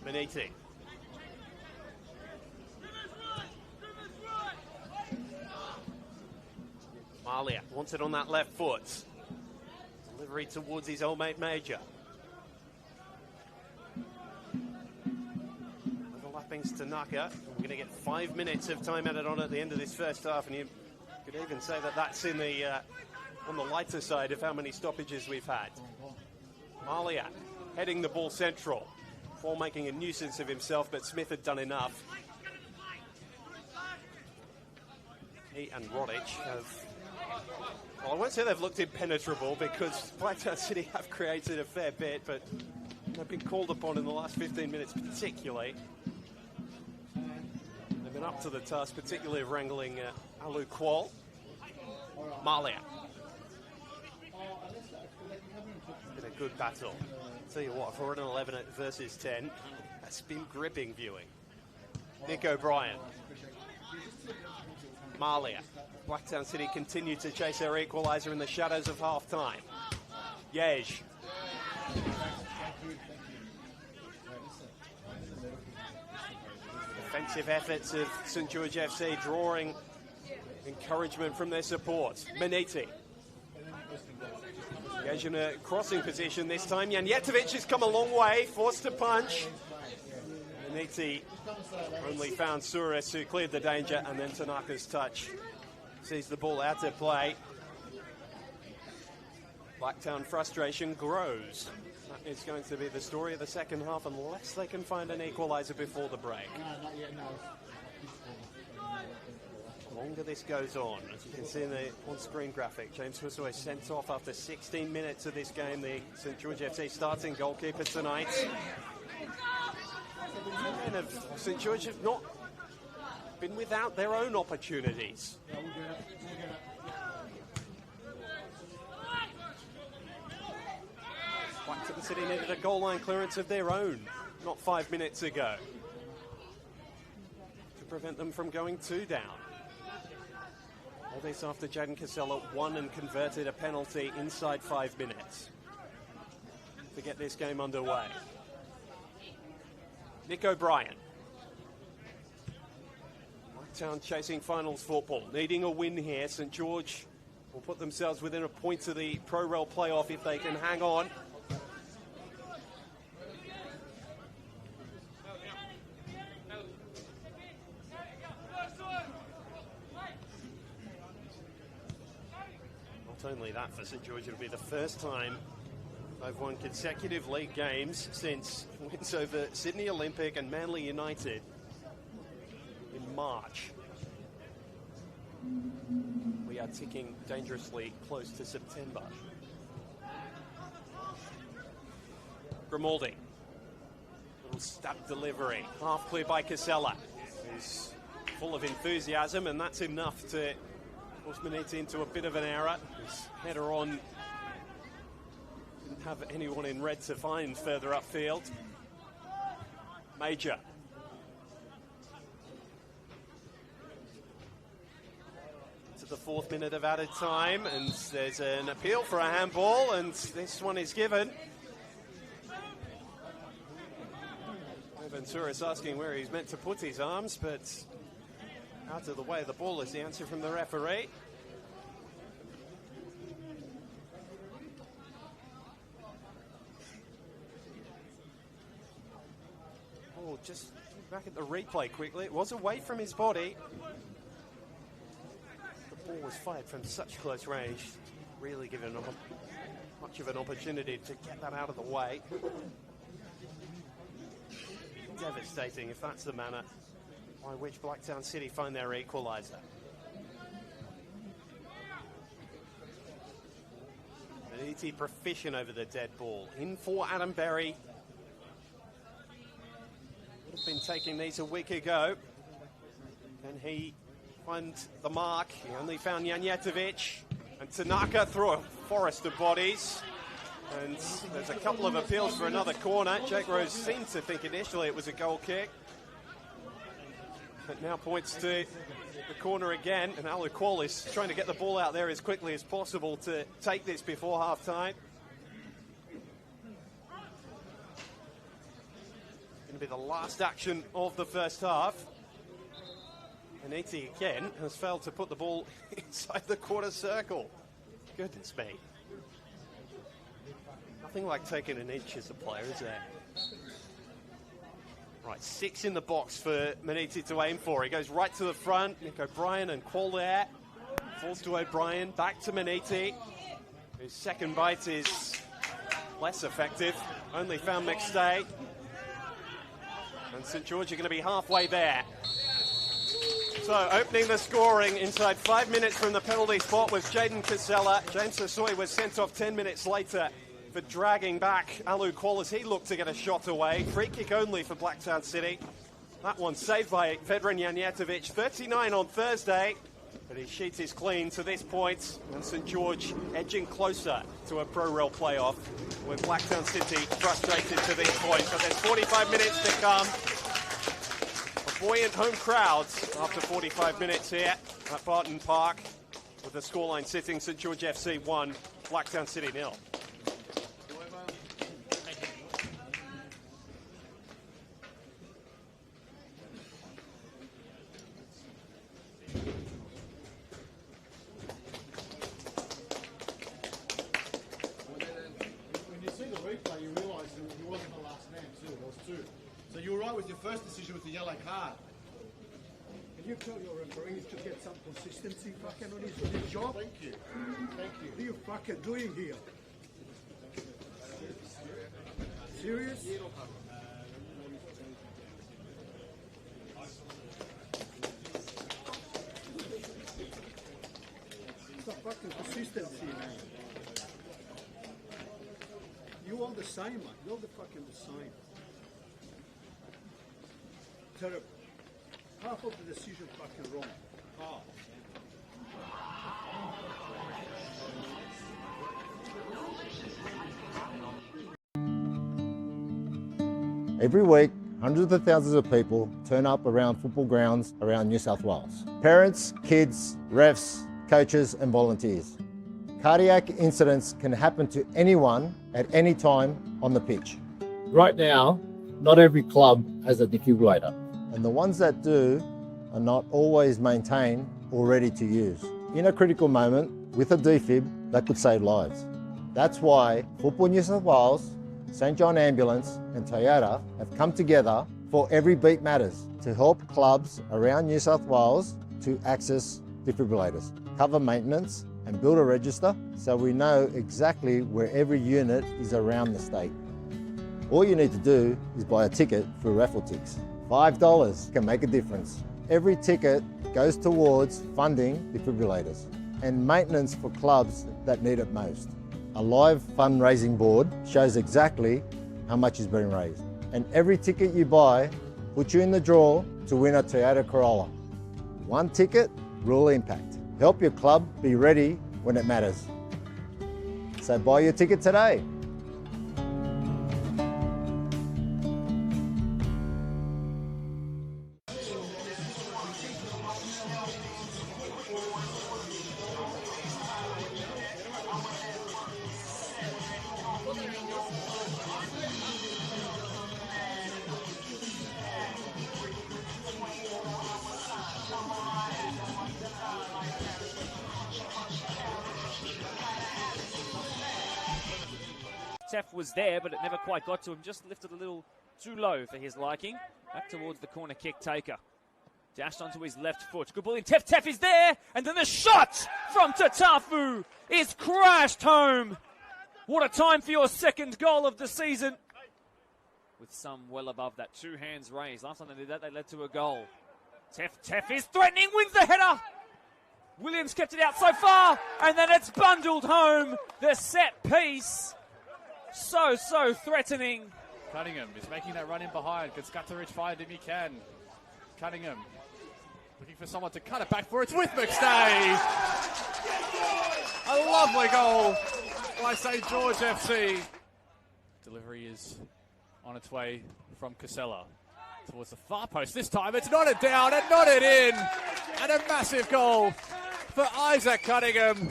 Maniti. Malia wants it on that left foot. Delivery towards his old mate Major. Overlapping Tanaka. We're going to get 5 minutes of time added on at the end of this first half, and you could even say that that's in the on the lighter side of how many stoppages we've had. Malia heading the ball central. Ball making a nuisance of himself, but Smith had done enough. He and Rodic have... Well, I won't say they've looked impenetrable, because Blacktown City have created a fair bit, but they've been called upon in the last 15 minutes particularly. They've been up to the task, particularly of wrangling Alu Kual. Malia. Been a good battle. Tell you what, for an 11 versus 10, that's been gripping viewing. Nick O'Brien. Malia. Blacktown City continue to chase their equaliser in the shadows of half-time. Yej. Defensive efforts of St George FC drawing encouragement from their support. Maniti. Yej in a crossing position this time. Janjetovic has come a long way, forced to punch. Maniti only found Souris, who cleared the danger, and then Tanaka's touch sees the ball out to play. Blacktown frustration grows. That is going to be the story of the second half, unless they can find an equaliser before the break. The longer this goes on, as you can see in the on-screen graphic, James Hussoy sent off after 16 minutes of this game, the St George FC starting goalkeeper tonight. The men of St George have not been without their own opportunities. Blacktown City needed a goal line clearance of their own not 5 minutes ago to prevent them from going 2 down. All this after Jaden Casella won and converted a penalty inside 5 minutes to get this game underway. Nick O'Brien. Blacktown chasing finals football, needing a win here. St George will put themselves within a point of the Pro-Rel playoff if they can hang on. Not only that, for St George, it'll be the first time they've won consecutive league games since wins over Sydney Olympic and Manly United in March. We are ticking dangerously close to September. Grimaldi. Little step delivery. Half clear by Casella. He's full of enthusiasm, and that's enough to force Maniti into a bit of an error. His header on didn't have anyone in red to find further upfield. Major. To the 4th minute of added time, and there's an appeal for a handball, and this one is given. Ventura's asking where he's meant to put his arms, but out of the way of the ball is the answer from the referee. Oh, just back at the replay quickly. It was away from his body. The ball was fired from such close range, really giving him much of an opportunity to get that out of the way. Devastating if that's the manner by which Blacktown City find their equaliser. Maniti proficient over the dead ball. In for Adam Berry. Would have been taking these a week ago. Can he find the mark? He only found Janjetovic. And Tanaka through a forest of bodies. And there's a couple of appeals for another corner. Jake Rose seemed to think initially it was a goal kick. But now points to the corner again. And Alu Kual is trying to get the ball out there as quickly as possible to take this before half-time. Going to be the last action of the first half. Maniti again has failed to put the ball inside the quarter circle. Goodness me. Nothing like taking an inch as a player, is there? Right, 6 in the box for Maniti to aim for. He goes right to the front. Nick O'Brien and Kual there. Falls to O'Brien, back to Maniti. His second bite is less effective. Only found McStay. And St George are going to be halfway there. So opening the scoring inside 5 minutes from the penalty spot was Jaden Casella. James Sassoy was sent off 10 minutes later for dragging back Alu Kual as he looked to get a shot away. Free kick only for Blacktown City. That one saved by veteran Janjetovic. 39 on Thursday, but his sheet is clean to this point, and St George edging closer to a Pro-Rel playoff with Blacktown City frustrated to this point. But there's 45 minutes to come. A buoyant home crowd after 45 minutes here at Barton Park, with the scoreline sitting St George FC 1, Blacktown City 0. So you were right with your first decision with the yellow card. Can you tell your referees to get some consistency fucking on his job? Thank you. Thank you. What are you fucking doing here? Serious? It's not fucking consistency, man. You all the same, man. You're the fucking the same. Terrible. Half of the decision fucking wrong. Half. Every week, hundreds of thousands of people turn up around football grounds around New South Wales. Parents, kids, refs, coaches and volunteers. Cardiac incidents can happen to anyone at any time on the pitch. Right now, not every club has a defibrillator. And the ones that do are not always maintained or ready to use. In a critical moment, with a defib, that could save lives. That's why Football New South Wales, St John Ambulance and Toyota have come together for Every Beat Matters to help clubs around New South Wales to access defibrillators, cover maintenance and build a register so we know exactly where every unit is around the state. All you need to do is buy a ticket through Raffle Ticks. $5 can make a difference. Every ticket goes towards funding defibrillators and maintenance for clubs that need it most. A live fundraising board shows exactly how much is being raised. And every ticket you buy puts you in the draw to win a Toyota Corolla. One ticket, real impact. Help your club be ready when it matters. So buy your ticket today. Teff was there, but it never quite got to him. Just lifted a little too low for his liking. Back towards the corner kick taker. Dashed onto his left foot. Good ball in. Teff is there. And then the shot from Tatafu is crashed home. What a time for your second goal of the season. With some well above that. 2 hands raised. Last time they did that, they led to a goal. Teff is threatening, wins the header. Williams kept it out so far. And then it's bundled home. The set piece. So threatening. Cunningham is making that run in behind. Can Skatterich find him? He can. Cunningham looking for someone to cut it back for. It's with McStay. A lovely goal by St. George FC. Delivery is on its way from Casella towards the far post. This time it's not it down and not it in. And a massive goal for Isaac Cunningham.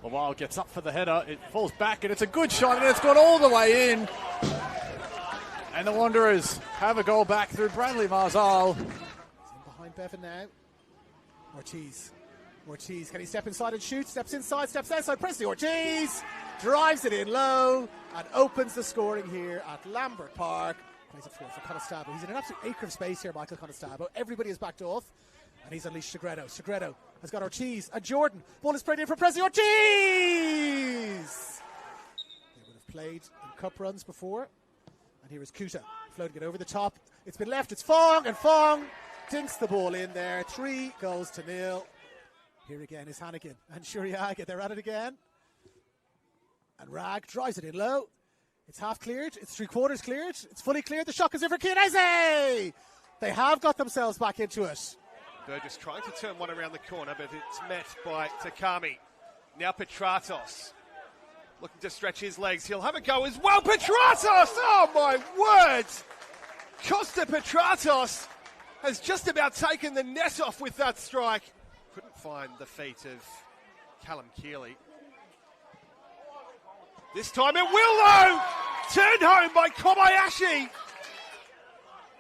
Lawal gets up for the header, it falls back and it's a good shot and it's gone all the way in. And the Wanderers have a goal back through Bradley Marzal. He's in behind Bevan now. Ortiz, can he step inside and shoot? Steps inside, steps outside, Presley Ortiz drives it in low and opens the scoring here at Lambert Park. Plays it forward for Conestogo. He's in an absolute acre of space here, Michael Conestogo. Everybody is backed off. And he's unleashed Segredo. Segredo has got Ortiz and Jordan. Ball is sprayed in for Presley Ortiz! They would have played in cup runs before. And here is Kuta floating it over the top. It's been left. It's Fong, and Fong dinks the ball in there. 3-0. Here again is Hannigan and Shuriaga. They're at it again. And Rag drives it in low. It's half cleared. It's 3/4 cleared. It's fully cleared. The shot is in for Chianese. They have got themselves back into it. Burgess trying to turn one around the corner, but it's met by Takami. Now Petratos looking to stretch his legs. He'll have a go as well. Petratos! Oh, my word! Costa Petratos has just about taken the net off with that strike. Couldn't find the feet of Callum Keeley. This time it will, though! Turned home by Kobayashi.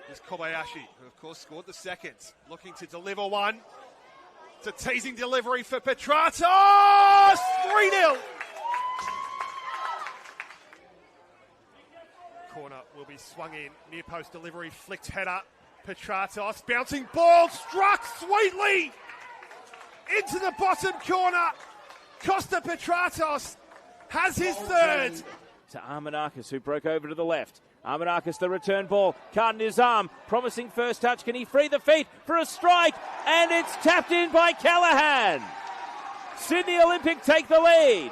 Here's Kobayashi, who of course scored the second. Looking to deliver one. It's a teasing delivery for Petratos! 3-0! Corner will be swung in. Near post delivery, flicked header. Petratos, bouncing ball, struck sweetly into the bottom corner. Costa Petratos has his third. To Armanakis, who broke over to the left. Armanakis, the return ball, caught in his arm, promising first touch. Can he free the feet for a strike? And it's tapped in by Callahan. Sydney Olympic take the lead.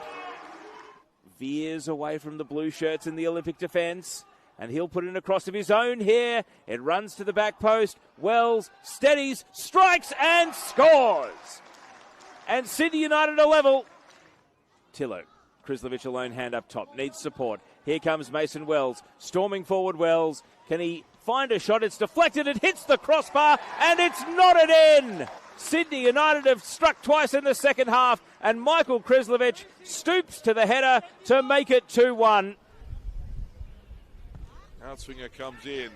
Veers away from the blue shirts in the Olympic defence, and he'll put in a cross of his own here. It runs to the back post. Wells steadies, strikes and scores. And Sydney United are level. Tillo, Krislovich alone, hand up top, needs support. Here comes Mason Wells, storming forward Wells. Can he find a shot? It's deflected, it hits the crossbar, and it's knotted in. Sydney United have struck twice in the second half, and Michael Krislovich stoops to the header to make it 2-1. Outswinger comes in.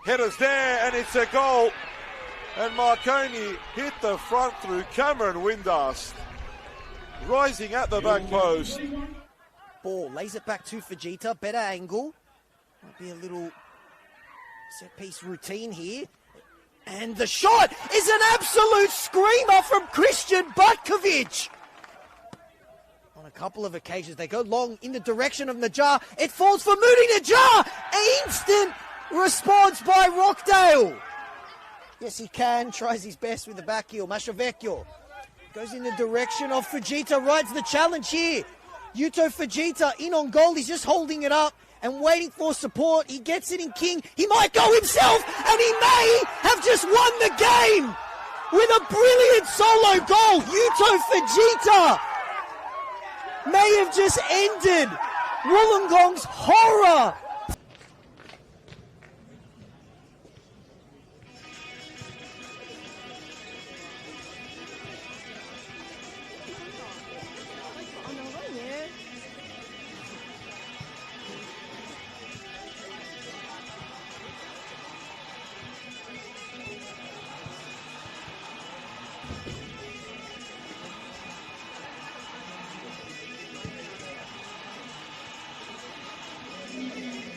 Header's there, and it's a goal. And Marconi hit the front through Cameron Windust. Rising at the back post. Ball, lays it back to Fujita, better angle. Might be a little set-piece routine here. And the shot is an absolute screamer from Christian Butkovic. On a couple of occasions, they go long in the direction of Najjar. It falls for Moody Najjar. Instant Response by Rockdale. Yes, he can. Tries his best with the back heel. Mashavecchio goes in the direction of Fujita. Rides the challenge here. Yuto Fujita in on goal. He's just holding it up and waiting for support. He gets it in King. He might go himself, and he may have just won the game with a brilliant solo goal. Yuto Fujita may have just ended Wollongong's horror. Thank you.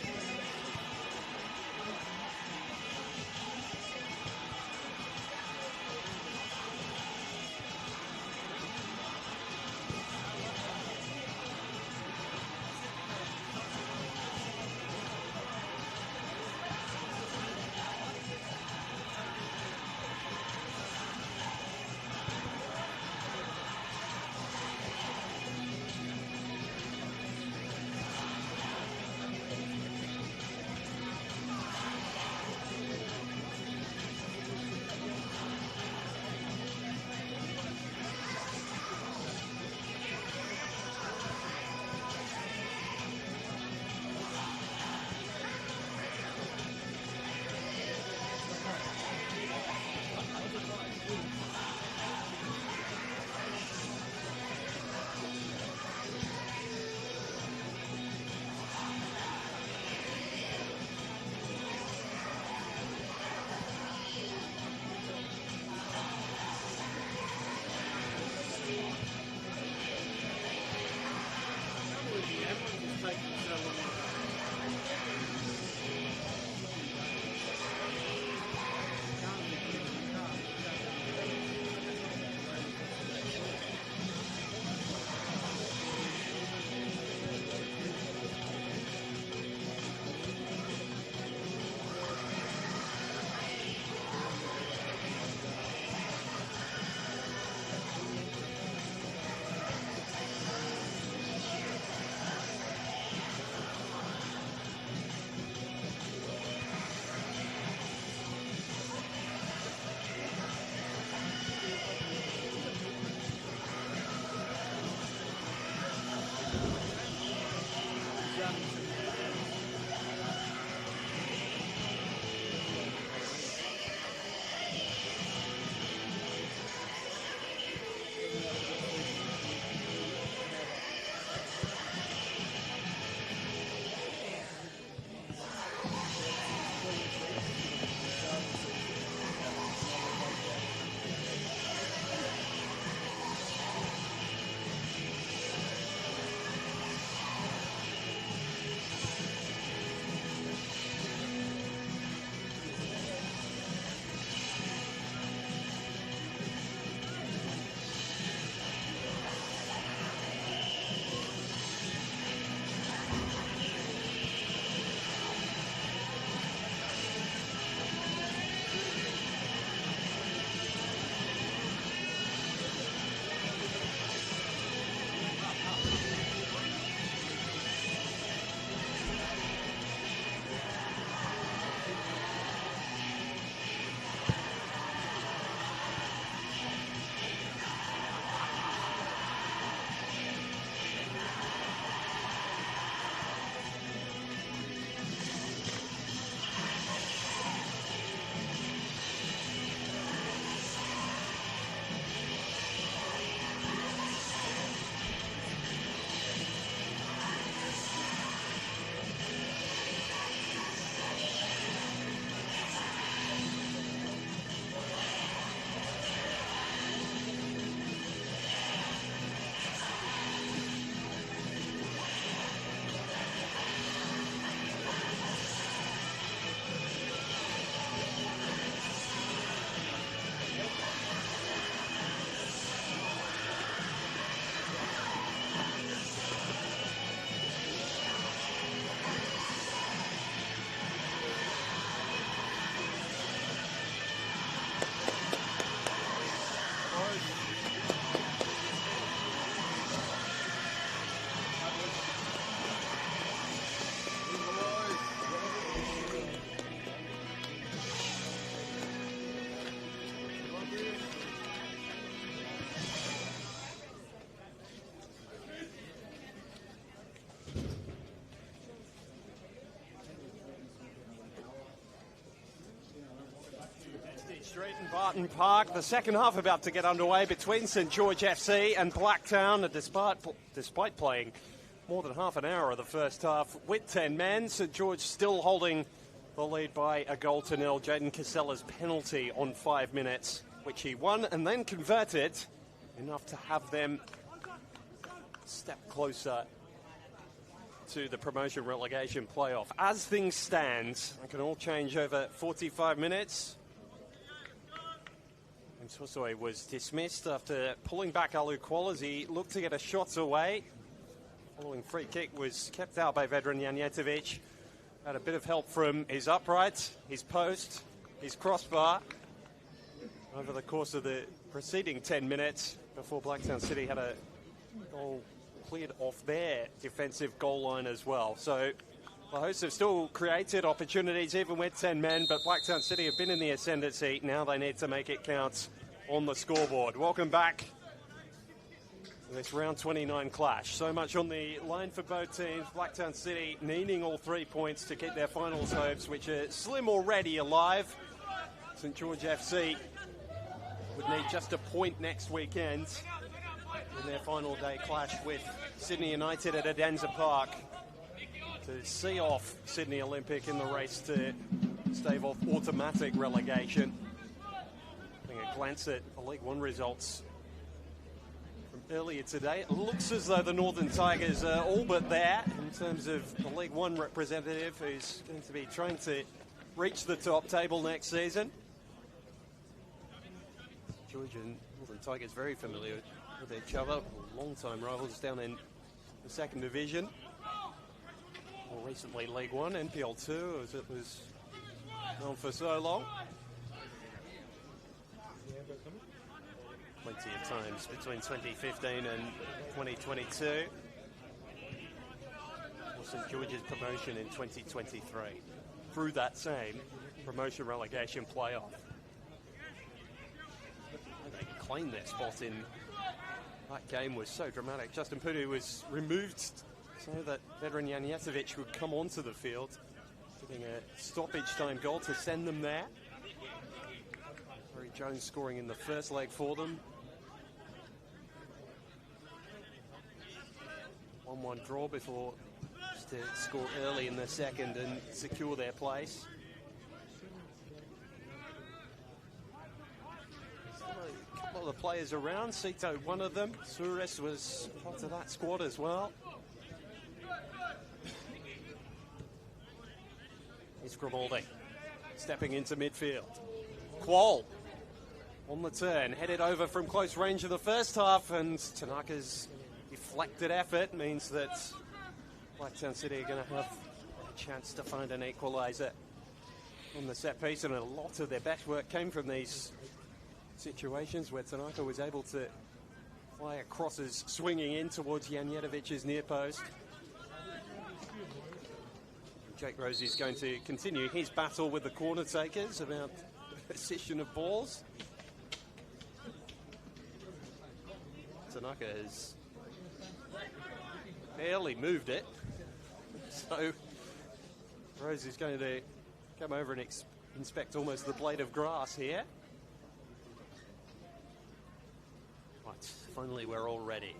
Street in Barton Park. The second half about to get underway between St George FC and Blacktown. And despite playing more than half an hour of the first half with 10 men, St George still holding the lead by a goal to nil. Jaden Casella's penalty on 5 minutes, which he won and then converted, enough to have them step closer to the promotion relegation playoff. As things stand, it can all change over 45 minutes. And Tosoi was dismissed after pulling back Alu Kuala as he looked to get a shot away. Following free kick was kept out by veteran Janjetovic. Had a bit of help from his upright, his post, his crossbar over the course of the preceding 10 minutes before Blacktown City had a goal cleared off their defensive goal line as well. So the hosts have still created opportunities even with 10 men, but Blacktown City have been in the ascendancy. Now they need to make it count on the scoreboard. Welcome back to this round 29 clash. So much on the line for both teams. Blacktown City needing all 3 points to keep their finals hopes, which are slim already, alive. St George FC would need just a point next weekend in their final day clash with Sydney United at Adenza Park to see off Sydney Olympic in the race to stave off automatic relegation. Having a glance at the League One results from earlier today, it looks as though the Northern Tigers are all but there in terms of the League One representative who's going to be trying to reach the top table next season. George and Northern Tigers very familiar with each other, long-time rivals down in the second division. More recently League One, NPL 2 as it was known for so long. Plenty of times between 2015 and 2022. St George's promotion in 2023 through that same promotion relegation playoff. They claimed their spot in that game was so dramatic. Justin Pudu was removed so that veteran Janjetovic would come onto the field, getting a stoppage time goal to send them there. Harry Jones scoring in the first leg for them. 1-1 draw before to score early in the second and secure their place. A couple of the players around, Sito one of them. Suarez was part of that squad as well. It's Grimaldi stepping into midfield. Qual on the turn, headed over from close range in the first half, and Tanaka's deflected effort means that Blacktown City are going to have a chance to find an equaliser on the set piece, and a lot of their best work came from these situations where Tanaka was able to fire crosses swinging in towards Janjetovic's near post. Jake Rosie's going to continue his battle with the corner takers about the position of balls. Tanaka has barely moved it, so Rosie's going to come over and inspect almost the blade of grass here. Right, finally we're all ready.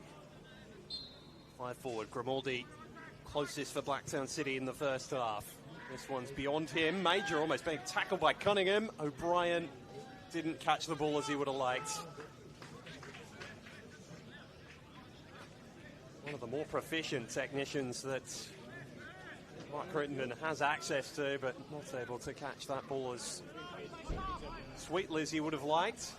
5 forward, Grimaldi closest for Blacktown City in the first half. This one's beyond him. Major almost being tackled by Cunningham. O'Brien didn't catch the ball as he would have liked. One of the more proficient technicians that Mark Crittenden has access to, but not able to catch that ball as sweetly as he would have liked.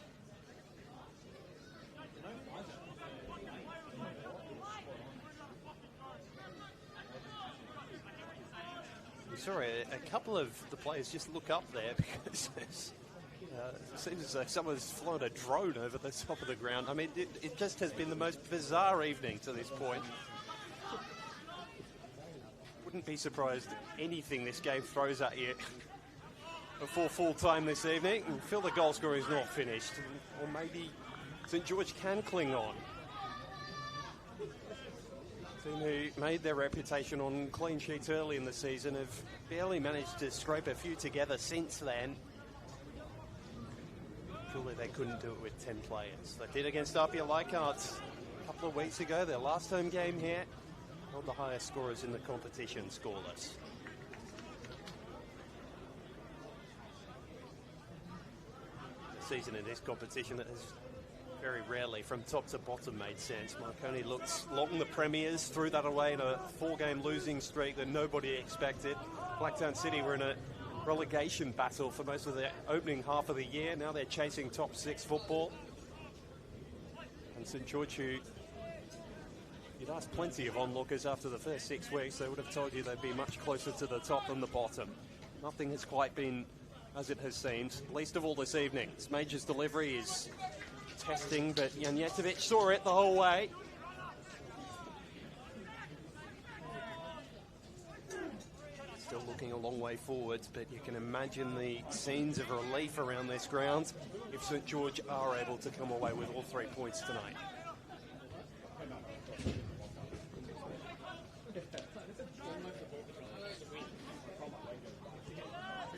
We saw a couple of the players just look up there because it seems as though someone's flown a drone over the top of the ground. I mean, it just has been the most bizarre evening to this point. Wouldn't be surprised anything this game throws at you before full time this evening. And feel the goal scoring is not finished, or maybe St George can cling on. Team who made their reputation on clean sheets early in the season have barely managed to scrape a few together since then. Surely they couldn't do it with 10 players. They did against RPL Leichhardt a couple of weeks ago. Their last home game here. Held the highest scorers in the competition scoreless. The season in this competition that has very rarely, from top to bottom, made sense. Marconi looked long the premiers, threw that away in a 4-game losing streak that nobody expected. Blacktown City were in a relegation battle for most of the opening half of the year. Now they're chasing top 6 football. And St George, who you'd asked plenty of onlookers after the first 6 weeks, they would have told you they'd be much closer to the top than the bottom. Nothing has quite been as it has seemed, least of all this evening. Major's delivery is testing, but Janjetovic saw it the whole way. Still looking a long way forwards, but you can imagine the scenes of relief around this ground if St George are able to come away with all 3 points tonight.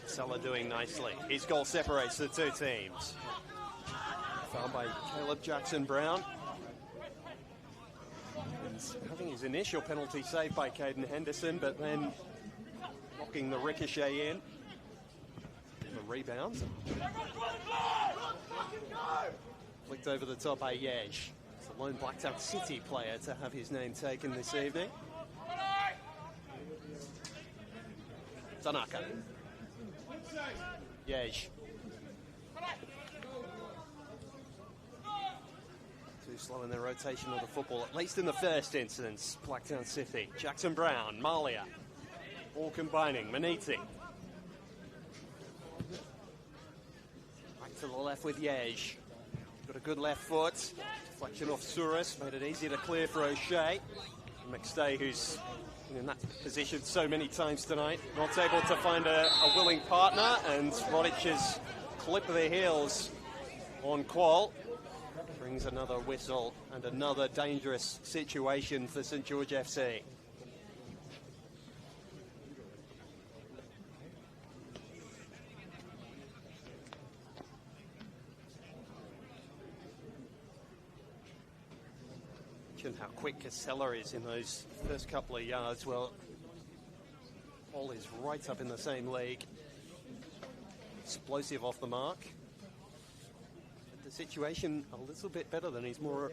Salah doing nicely. His goal separates the two teams. Found by Caleb Jackson-Brown. And having his initial penalty saved by Caden Henderson, but then knocking the ricochet in. The rebound. Flicked over the top by Yej. It's the lone Blacktown City player to have his name taken this evening. Tanaka. Yej. Too slow in their rotation of the football, at least in the first instance. Blacktown City. Jackson-Brown, Malia. All combining. Maniti. Back to the left with Yej. Got a good left foot. Deflection off Souris. Made it easy to clear for O'Shea. McStay, who's in that position so many times tonight, not able to find a willing partner, and Rodic's clip of the heels on Qual brings another whistle and another dangerous situation for St George FC. How quick Casella is in those first couple of yards. Well, Paul is right up in the same league. Explosive off the mark. But the situation a little bit better than his more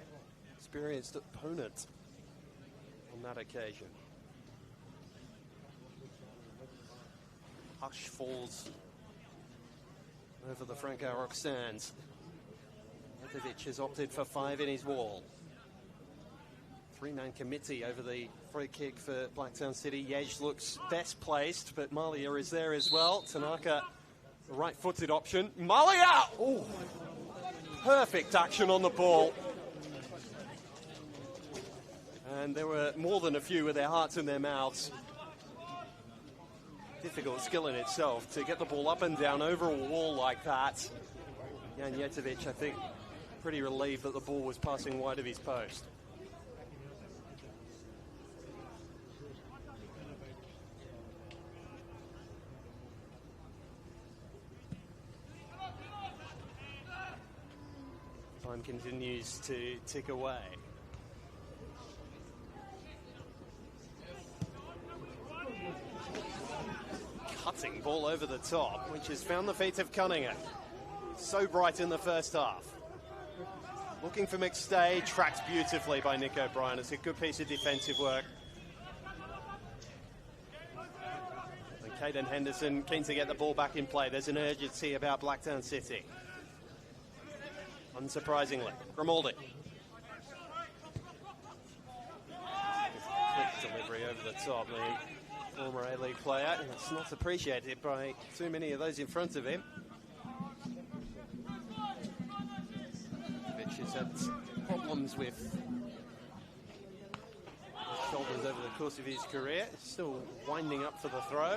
experienced opponent on that occasion. Hush falls over the Franco Rock stands. Janjetovic has opted for 5 in his wall. 3-man committee over the free kick for Blacktown City. Yej looks best placed, but Malia is there as well. Tanaka, the right-footed option. Malia! Oh, perfect action on the ball. And there were more than a few with their hearts in their mouths. Difficult skill in itself to get the ball up and down over a wall like that. Janjetovic, I think, pretty relieved that the ball was passing wide of his post. Time continues to tick away. Cutting ball over the top, which has found the feet of Cunningham. So bright in the first half. Looking for McStay, tracked beautifully by Nick O'Brien. It's a good piece of defensive work. And Caden Henderson keen to get the ball back in play. There's an urgency about Blacktown City. Unsurprisingly, Grimaldi. Quick delivery over the top. The former A-League player, and it's not appreciated by too many of those in front of him. Which has had problems with his shoulders over the course of his career. Still winding up for the throw.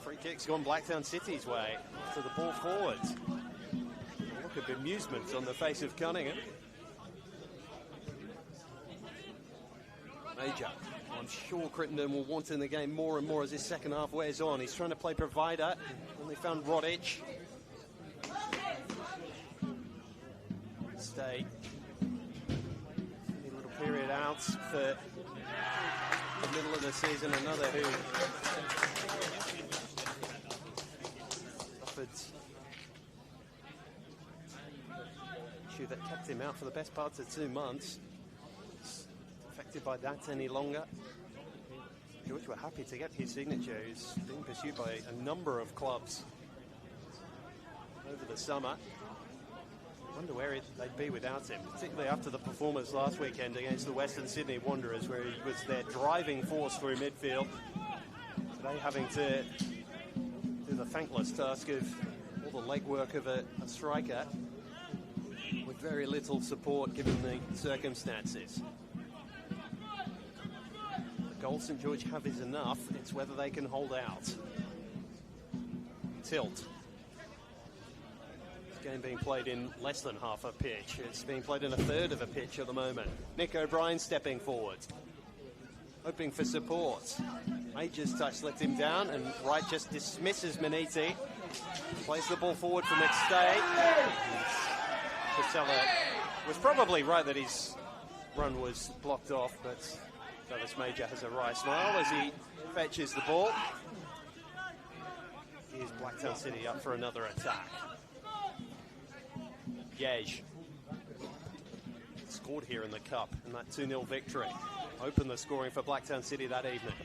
Free kick's gone Blacktown City's way to the ball forwards. Of amusement on the face of Cunningham. Major. I'm sure Crittenden will want in the game more and more as this second half wears on. He's trying to play provider. Only found Rodic. stay a little period out for the middle of the season. Another who suffered issue that kept him out for the best part of 2 months. Affected by that any longer. George were happy to get his signature. He's being pursued by a number of clubs over the summer. I wonder where they'd be without him, particularly after the performance last weekend against the Western Sydney Wanderers, where he was their driving force through midfield. Today having to do the thankless task of all the legwork of a striker with very little support given the circumstances. The goal St George have is enough. It's whether they can hold out. Tilt. Game being played in less than half a pitch. It's being played in a third of a pitch at the moment. Nick O'Brien stepping forward, hoping for support. Major's touch let him down, and Wright just dismisses Maniti. Plays the ball forward for McStay. Casella was probably right that his run was blocked off, but Dallas Major has a wry smile as he fetches the ball. Here's Blacktown City up for another attack. Gage scored here in the Cup in that 2-0 victory. Opened the scoring for Blacktown City that evening.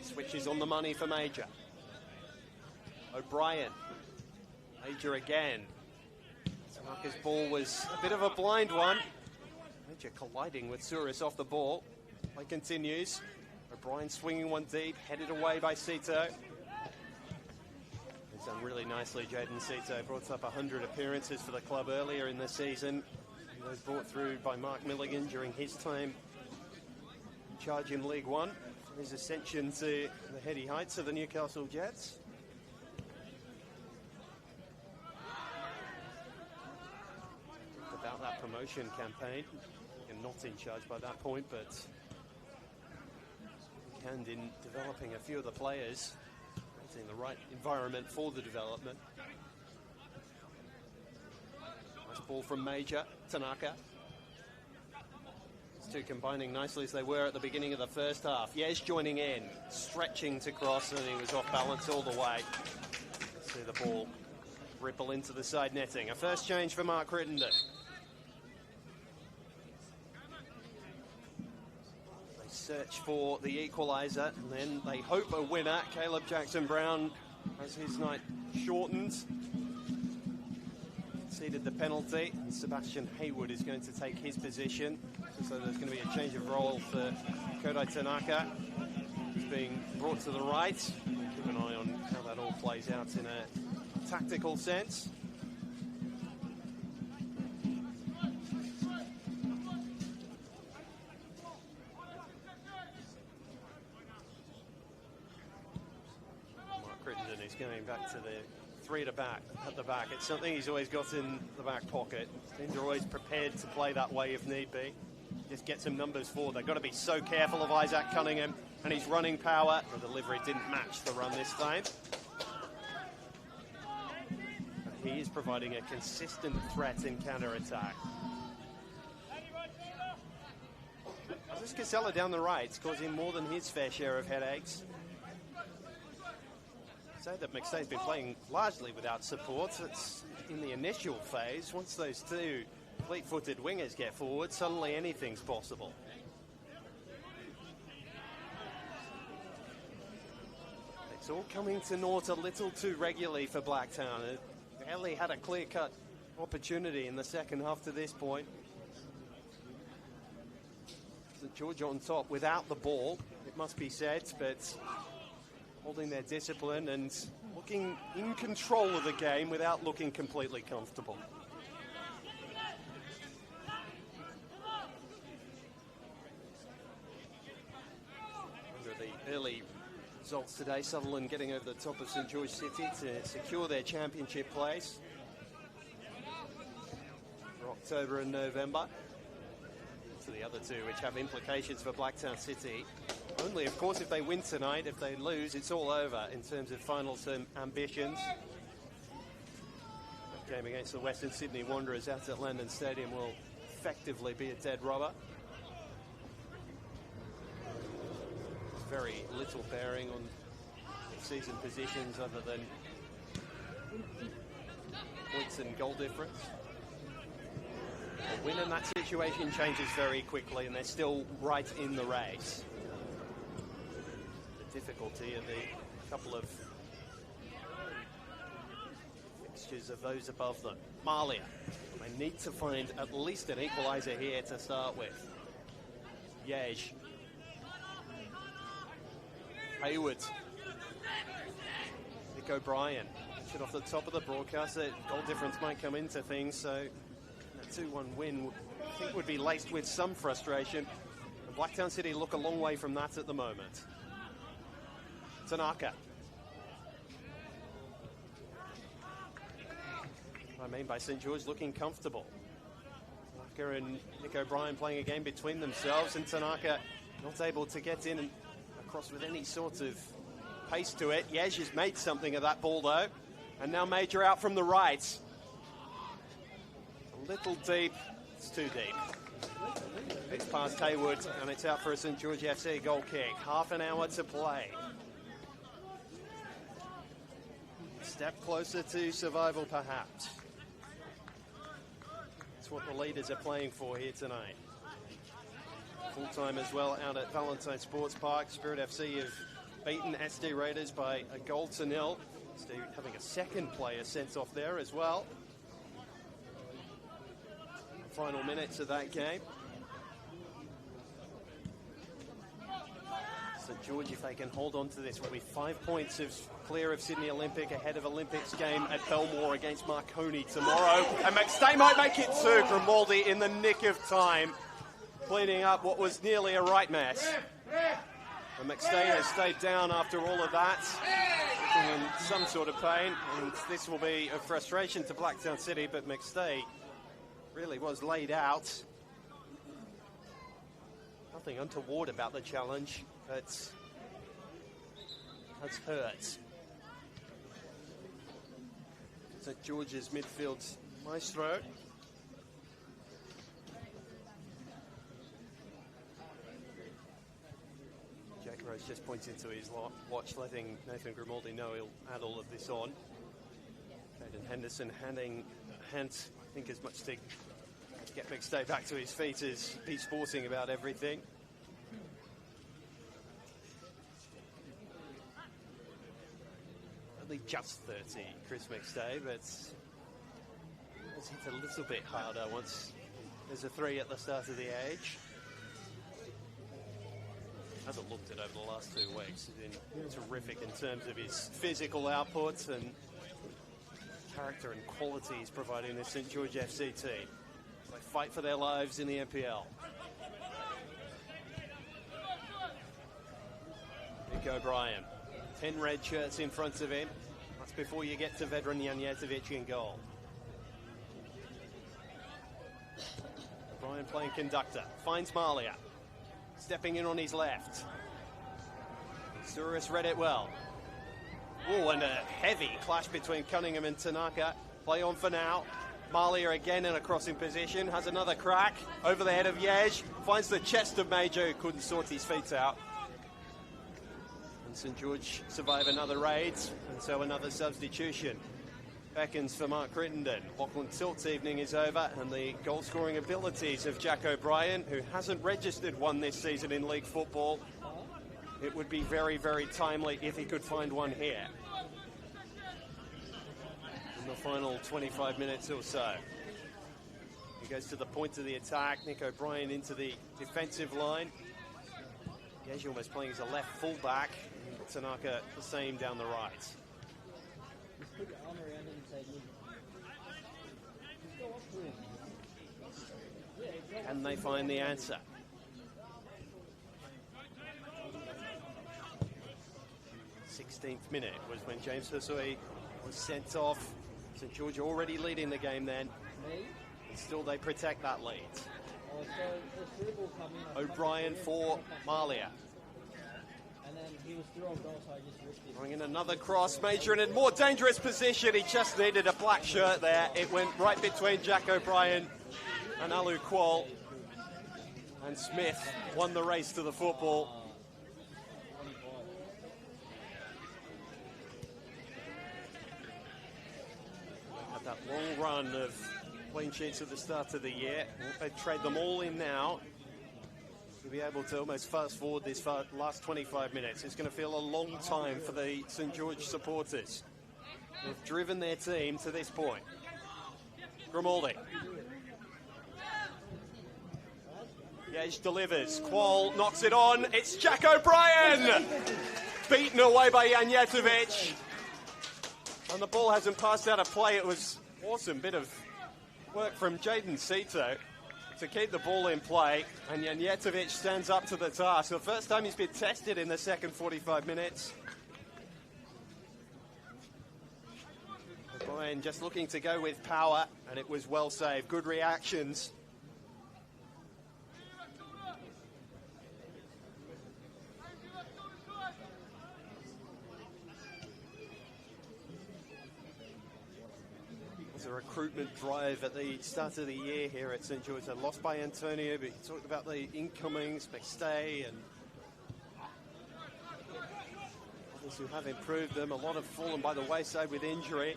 Switches on the money for Major. O'Brien. Major again. Tanaka's ball was a bit of a blind one. Major colliding with Souris off the ball. Play continues. O'Brien swinging one deep, headed away by Sito. He's done really nicely, Jaden Sito. Brought up 100 appearances for the club earlier in the season. He was brought through by Mark Milligan during his time in charge in League One. His ascension to the heady heights of the Newcastle Jets. About that promotion campaign. And not in charge by that point, but and in developing a few of the players. In the right environment for the development. Nice ball from Major, Tanaka. These two combining nicely as they were at the beginning of the first half. Yes, joining in, stretching to cross, and he was off balance all the way. See the ball ripple into the side netting. A first change for Mark Crittenden. Search for the equaliser, and then they hope a winner. Caleb Jackson-Brown has his night shortened. Conceded the penalty, and Sebastian Haywood is going to take his position. So there's going to be a change of role for Kodai Tanaka, who's being brought to the right. Keep an eye on how that all plays out in a tactical sense. Going back to the three at the back. It's something he's always got in the back pocket. Teams are always prepared to play that way if need be. Just get some numbers forward. They've got to be so careful of Isaac Cunningham and his running power. The delivery didn't match the run this time. But he is providing a consistent threat in counter-attack. This Casella down the right is causing more than his fair share of headaches. Say that McStay's been playing largely without support. It's in the initial phase. Once those two fleet-footed wingers get forward, suddenly anything's possible. It's all coming to naught a little too regularly for Blacktown. It barely had a clear-cut opportunity in the second half to this point. St George on top without the ball, it must be said, but holding their discipline and looking in control of the game without looking completely comfortable. Under the early results today, Sutherland getting over the top of St George City to secure their championship place for October and November. To the other two, which have implications for Blacktown City. Only, of course, if they win tonight. If they lose, it's all over in terms of final term ambitions. game against the Western Sydney Wanderers out at Landon Stadium will effectively be a dead rubber. There's very little bearing on season positions other than points and goal difference. A win in that situation changes very quickly, and they're still right in the race. The difficulty of the couple of fixtures of those above them. Malia, they need to find at least an equaliser here to start with. Yej. Hayward. Nick O'Brien. Shit off the top of the broadcast, that goal difference might come into things, so a 2-1 win I think would be laced with some frustration. And Blacktown City look a long way from that at the moment. Tanaka. I mean by St. George looking comfortable. Tanaka and Nick O'Brien playing a game between themselves, and Tanaka not able to get in and across with any sort of pace to it. Yej has made something of that ball though. And now Major out from the right. A little deep. It's too deep. It's past Hayward, and it's out for a St. George FC goal kick. Half an hour to play. Step closer to survival, perhaps. That's what the leaders are playing for here tonight. Full-time as well out at Valentine Sports Park. Spirit FC have beaten SD Raiders by a 1-0. SD having a second player sent off there as well. Final minutes of that game. St. George, if they can hold on to this, will be 5 points clear of Sydney Olympic ahead of Olympics game at Belmore against Marconi tomorrow. And McStay might make it too. Grimaldi in the nick of time, cleaning up what was nearly a right mess. And McStay has stayed down after all of that, in some sort of pain, and this will be a frustration to Blacktown City, but McStay really was laid out. Nothing untoward about the challenge, but that's hurt. St. George's midfield maestro. Jack Rose just pointed to his watch, letting Nathan Grimaldi know he'll add all of this on. Caden Henderson handing a hint, I think, as much to get McStay back to his feet as Pete Sporting about everything. Only just 30, Chris McStay, but it's hit a little bit harder once there's a 3 at the start of the age. Hasn't looked it over the last 2 weeks. He's been terrific in terms of his physical output and character and quality he's providing this St. George FC team. They fight for their lives in the NPL. Nick O'Brien, 10 red shirts in front of him. That's before you get to veteran Janjetovic in goal. O'Brien playing conductor, finds Malia. Stepping in on his left. Souris read it well. Oh, and a heavy clash between Cunningham and Tanaka. Play on for now. Malia again in a crossing position. Has another crack over the head of Yej. Finds the chest of Major, who couldn't sort his feet out. And St. George survive another raid, and so another substitution. Beckons for Mark Crittenden. Lachlan Tilt's evening is over, and the goal-scoring abilities of Jack O'Brien, who hasn't registered one this season in league football. It would be very, very timely if he could find one here in the final 25 minutes or so. He goes to the point of the attack. Nick O'Brien into the defensive line. Yej almost playing as a left fullback. Tanaka the same down the right. Can they find the answer? Minute was when James Hussoy was sent off. St. George already leading the game then. And still they protect that lead. O'Brien for Malia. Throwing in another cross, Major in a more dangerous position. He just needed a black shirt there. It went right between Jack O'Brien and Alu Kuol. And Smith won the race to the football. Had that long run of clean sheets at the start of the year. They trade them all in now to be able to almost fast forward this last 25 minutes. It's going to feel a long time for the St George supporters. They've driven their team to this point. Grimaldi. Gage delivers. Kuol knocks it on. It's Jack O'Brien! Beaten away by Janjetovic. And the ball hasn't passed out of play. It was awesome bit of work from Jaden Sito to keep the ball in play. And Janjetovic stands up to the task. The first time he's been tested in the second 45 minutes. O'Brien just looking to go with power, and it was well saved. Good reactions. A recruitment drive at the start of the year here at St George. They lost by Antonio, but he talked about the incomings, McStay, and others who have improved them. A lot have fallen by the wayside with injury.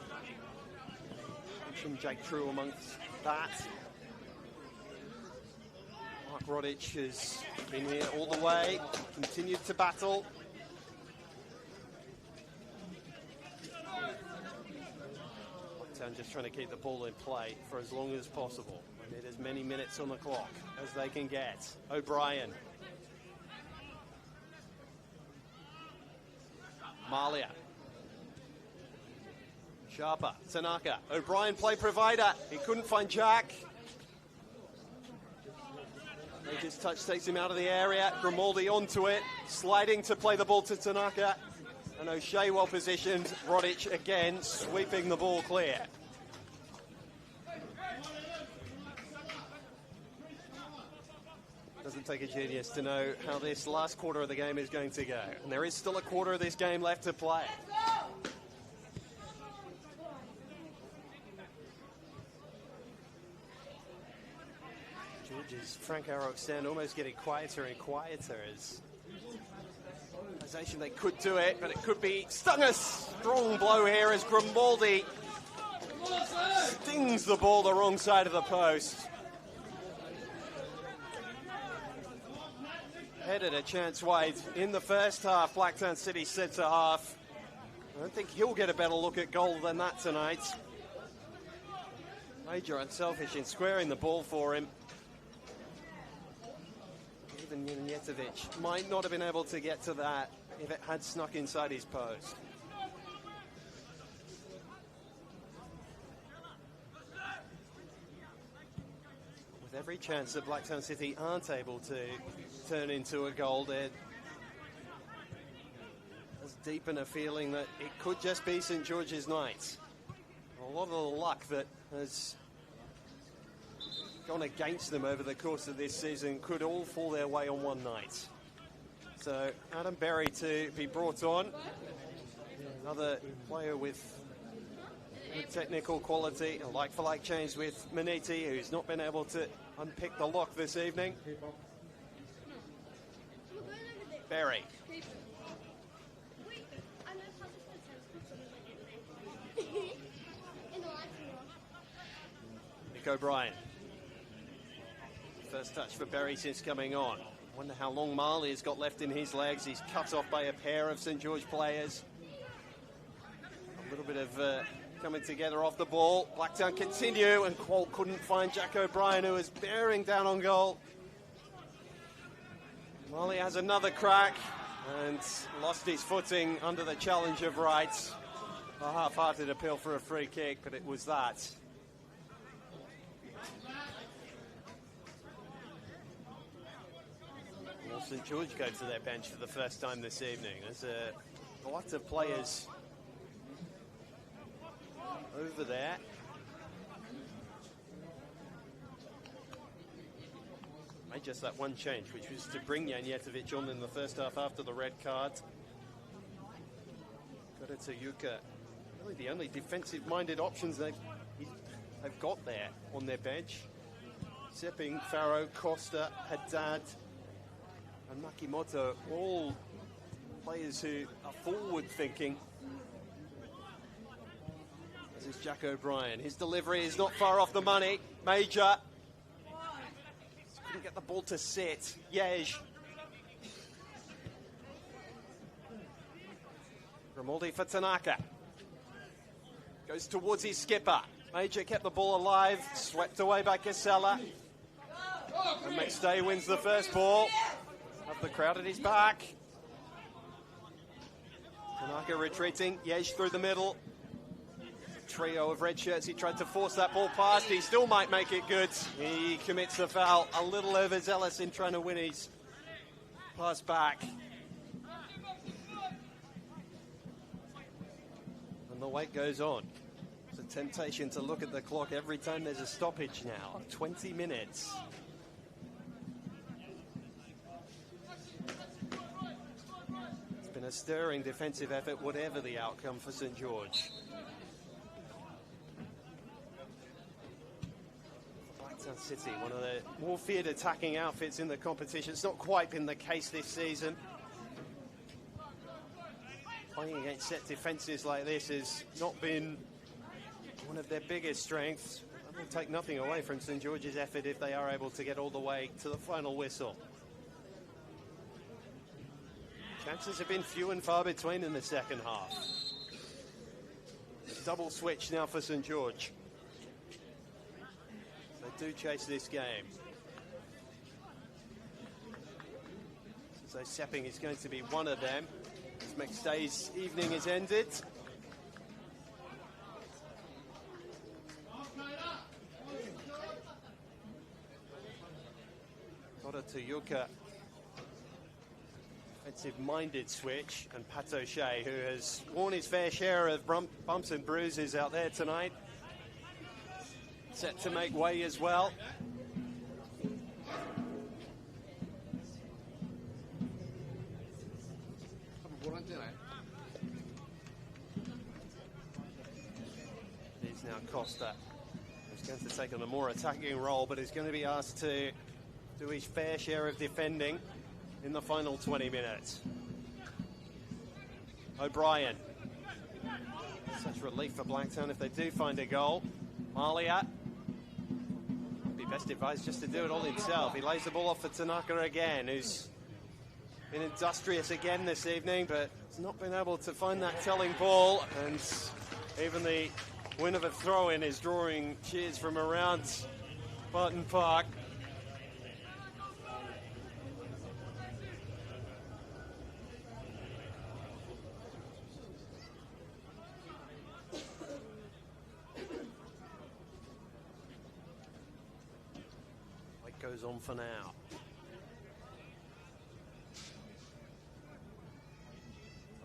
Mentioned Jake True amongst that. Mark Rodic has been here all the way, continued to battle. Just trying to keep the ball in play for as long as possible. They need as many minutes on the clock as they can get. O'Brien. Malia. Sharper. Tanaka. O'Brien play provider. He couldn't find Jack. Major's touch takes him out of the area. Grimaldi onto it. Sliding to play the ball to Tanaka. And O'Shea well positioned. Rodic again sweeping the ball clear. Doesn't take a genius to know how this last quarter of the game is going to go. And there is still a quarter of this game left to play. George's Frank Aroxan almost getting quieter and quieter as they could do it, but it could be stung a strong blow here as Grimaldi stings the ball the wrong side of the post. Headed a chance wide in the first half. Blacktown City centre half. I don't think he'll get a better look at goal than that tonight. Major unselfish in squaring the ball for him. Even Janjetovic might not have been able to get to that if it had snuck inside his post. With every chance that Blacktown City aren't able to turn into a goal, there's deep in a feeling that it could just be St George's night. A lot of the luck that has gone against them over the course of this season could all fall their way on one night. So Adam Berry to be brought on. Another player with good technical quality. A like-for-like change with Maniti, who's not been able to unpick the lock this evening. Berry. Nick O'Brien. First touch for Berry since coming on. Wonder how long Marley has got left in his legs. He's cut off by a pair of St George players. A little bit of coming together off the ball. Blacktown continue, and Kuol couldn't find Jack O'Brien, who was bearing down on goal. Marley has another crack and lost his footing under the challenge of Wright. A half-hearted appeal for a free kick, but it was that. St George go to their bench for the first time this evening. There's a lot of players over there. Made just that one change, which was to bring Janjetovic on in the first half after the red card. Got it to Yuka. Really the only defensive-minded options they've got there on their bench. Sepping, Farrow, Costa, Haddad, and Makimoto, all players who are forward-thinking. This is Jack O'Brien. His delivery is not far off the money. Major. Couldn't get the ball to sit. Yej. Grimaldi for Tanaka. Goes towards his skipper. Major kept the ball alive. Swept away by Casella. And McStay wins the first ball. Have the crowd at his back. Tanaka retreating. Yej through the middle. Trio of red shirts. He tried to force that ball past. He still might make it good. He commits the foul. A little overzealous in trying to win his pass back. And the wait goes on. It's a temptation to look at the clock every time there's a stoppage now. 20 minutes. It's been a stirring defensive effort, whatever the outcome for St. George. Blacktown City, one of the more feared attacking outfits in the competition. It's not quite been the case this season. Playing against set defences like this has not been one of their biggest strengths. That will take nothing away from St. George's effort if they are able to get all the way to the final whistle. Chances have been few and far between in the second half. Double switch now for St. George. They do chase this game. So Sepping is going to be one of them. As McStay's evening is ended. Got it to Yuka. Offensive-minded switch, and Pat O'Shea, who has worn his fair share of bumps and bruises out there tonight. Set to make way as well. He's now Costa, who's going to take on a more attacking role, but is going to be asked to do his fair share of defending in the final 20 minutes. O'Brien. Such relief for Blacktown if they do find a goal. Malia. Would be best advised just to do it all himself. He lays the ball off for Tanaka again, who's been industrious again this evening, but has not been able to find that telling ball. And even the win of a throw-in is drawing cheers from around Barton Park. Goes on for now.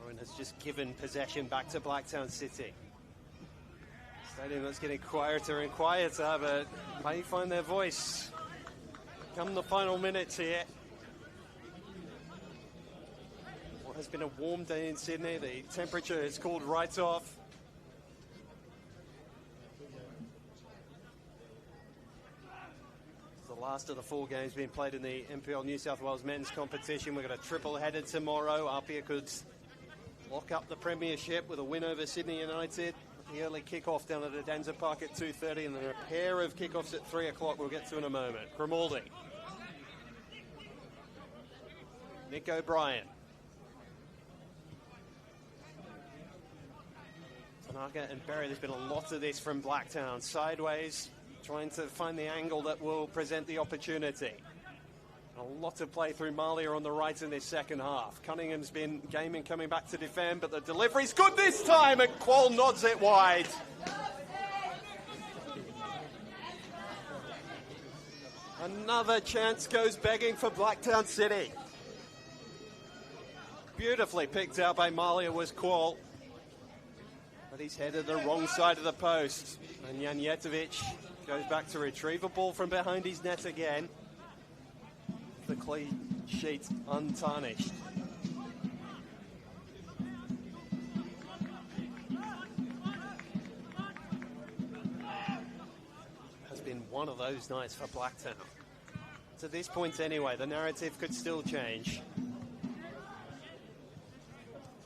Owen has just given possession back to Blacktown City. Stadium that's getting quieter and quieter, but may find their voice come the final minutes here. What has been a warm day in Sydney, the temperature has cooled right off. Last of the 4 games being played in the NPL New South Wales men's competition. We've got a triple-header tomorrow. Apia could lock up the premiership with a win over Sydney United. The early kick-off down at Adanza Park at 2:30, and then a pair of kick-offs at 3 o'clock we'll get to in a moment. Grimaldi. Nick O'Brien. Tanaka and Berry, there's been a lot of this from Blacktown. Sideways, trying to find the angle that will present the opportunity. A lot of play through Malia on the right in this second half. Cunningham's been gaming, coming back to defend, but the delivery's good this time, and Qual nods it wide. Another chance goes begging for Blacktown City. Beautifully picked out by Malia was Qual, but he's headed the wrong side of the post, and Janjetovic goes back to retrieve a ball from behind his net again. clean sheet untarnished. Has been one of those nights for Blacktown. To this point anyway, the narrative could still change.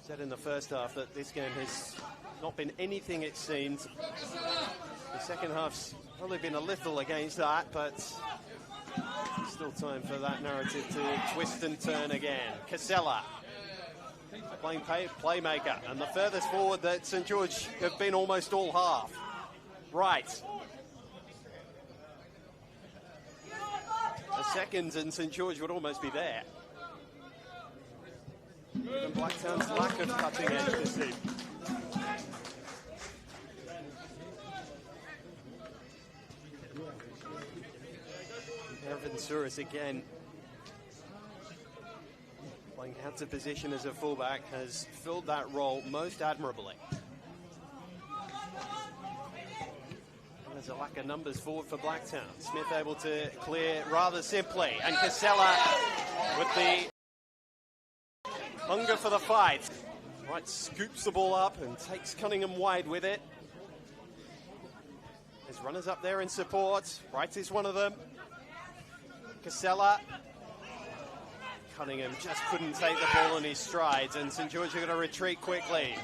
Said in the first half that this game has not been anything it seemed. The second half's probably been a little against that, but still time for that narrative to twist and turn again. Casella playing playmaker, and the furthest forward that St George have been almost all half. Right. A second and St George would almost be there. And Blacktown's lack of cutting edge this team. Evan Suris again playing out of position as a fullback has filled that role most admirably. And there's a lack of numbers forward for Blacktown. Smith able to clear rather simply, and Casella with the hunger for the fight. Right, scoops the ball up and takes Cunningham wide with it. There's runners up there in support. Wright is one of them. Casella. Cunningham just couldn't take the ball in his strides, and St George are going to retreat quickly.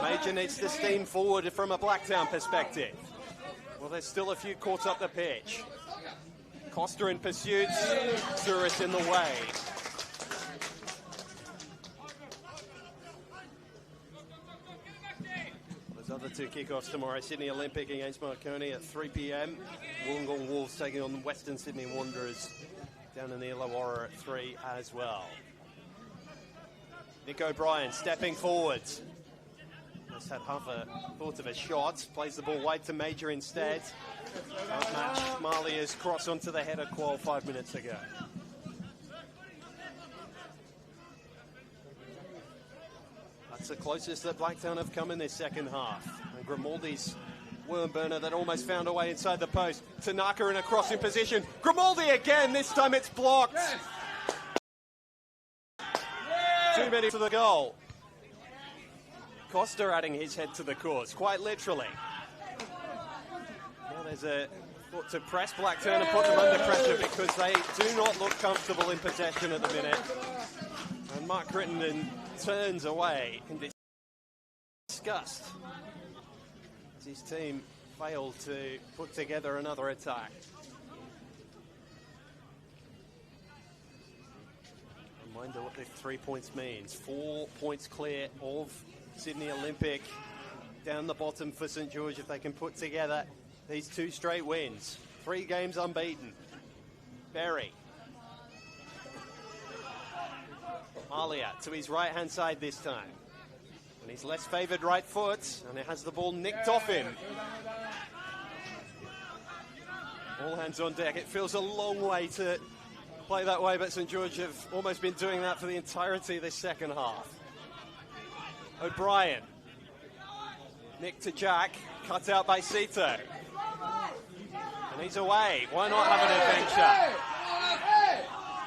Major needs to steam forward from a Blacktown perspective. Well, there's still a few caught up the pitch. Costa in pursuit, Suris in the way. There's other two kickoffs tomorrow. Sydney Olympic against Marconi at 3 p.m. Wollongong Wolves taking on Western Sydney Wanderers down in the Illawarra at 3 as well. Nick O'Brien stepping forwards. Just had half a thought of a shot. Plays the ball wide to Major instead. Outmatch Malia's cross onto the header qual 5 minutes ago. That's the closest that Blacktown have come in this second half. And Grimaldi's worm burner that almost found a way inside the post. Tanaka in a crossing position. Grimaldi again, this time it's blocked. Yes. Too many to the goal. Costa adding his head to the cause, quite literally. Well, there's a thought to press Blacktown and put them under pressure because they do not look comfortable in possession at the minute. And Mark Crittenden turns away in disgust as his team failed to put together another attack. Reminder what the 3 points means. 4 points clear of Sydney Olympic. Down the bottom for St George if they can put together these 2 straight wins. 3 games unbeaten. Berry. Malia to his right-hand side this time. And his less favoured right foot, and it has the ball nicked off him. All hands on deck. It feels a long way to play that way, but St George have almost been doing that for the entirety of this second half. O'Brien. Nick to Jack. Cut out by Sito. And he's away. Why not have an adventure?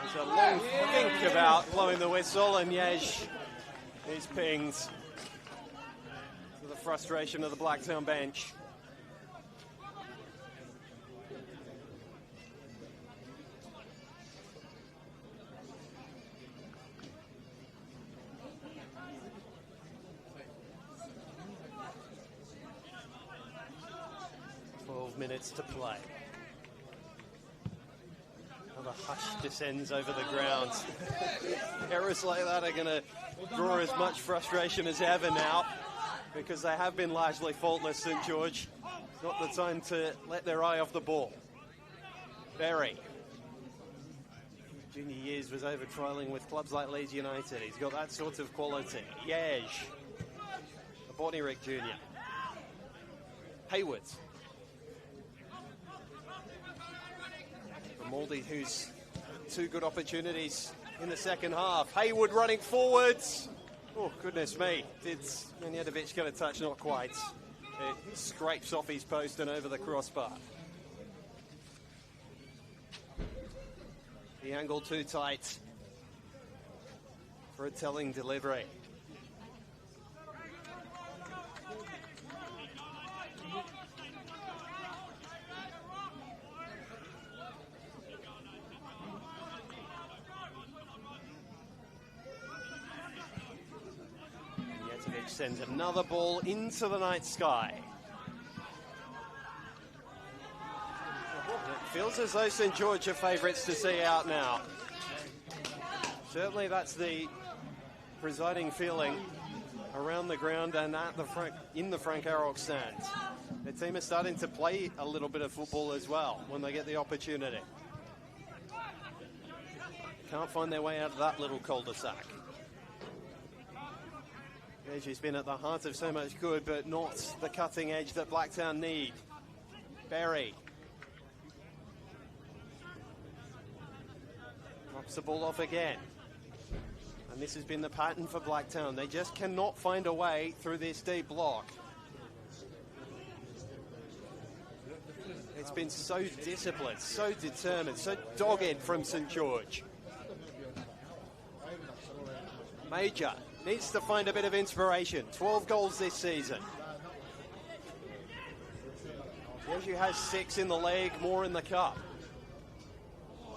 There's a long think about blowing the whistle, and Yej is pinged to the frustration of the Blacktown bench. Minutes to play. Another hush descends over the ground. Errors like that are going to draw as much frustration as ever now because they have been largely faultless, St George. Not the time to let their eye off the ball. Berry. Junior years was over trialling with clubs like Leeds United. He's got that sort of quality. Yej. Bonnyrigg Jr. Hayward. Grimaldi, who's 2 good opportunities in the second half. Hayward running forwards. Oh, goodness me. Did Manjedovic get a touch? Not quite. It scrapes off his post and over the crossbar. The angle too tight for a telling delivery. Yetovic sends another ball into the night sky. It feels as though St George are favourites to see out now. Certainly that's the presiding feeling around the ground and at the in the Frank Arrock stands. The team is starting to play a little bit of football as well when they get the opportunity. Can't find their way out of that little cul-de-sac. Reggie's been at the heart of so much good, but not the cutting edge that Blacktown need. Berry. Drops the ball off again. And this has been the pattern for Blacktown. They just cannot find a way through this deep block. It's been so disciplined, so determined, so dogged from St George. Major needs to find a bit of inspiration. 12 goals this season. Georgia has 6 in the league, more in the cup.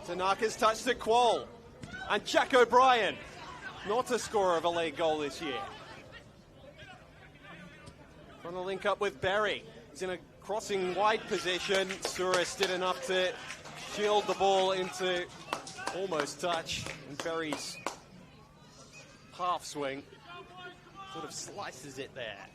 Tanaka's touched to Quall. And Jack O'Brien, not a scorer of a league goal this year. Trying to link up with Berry. He's in a crossing wide position. Souris did enough to shield the ball into almost touch. And Berry's half swing sort of slices it there.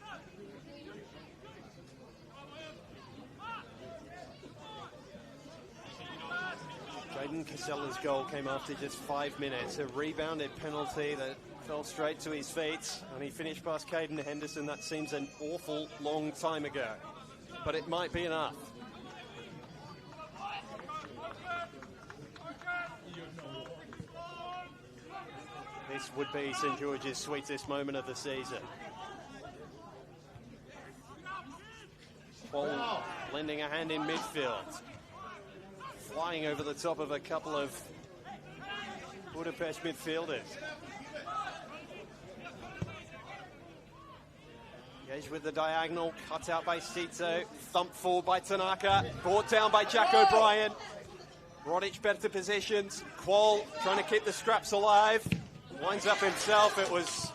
Jaden Casella's goal came after just 5 minutes. A rebounded penalty that fell straight to his feet, and he finished past Caden Henderson. That seems an awful long time ago, but it might be enough. This would be St George's sweetest moment of the season. Paul lending a hand in midfield. Flying over the top of a couple of Budapest midfielders. Engaged with the diagonal, cut out by Sito, thumped forward by Tanaka, brought down by Jack O'Brien. Rodic better positions, Quall trying to keep the scraps alive, winds up himself. It was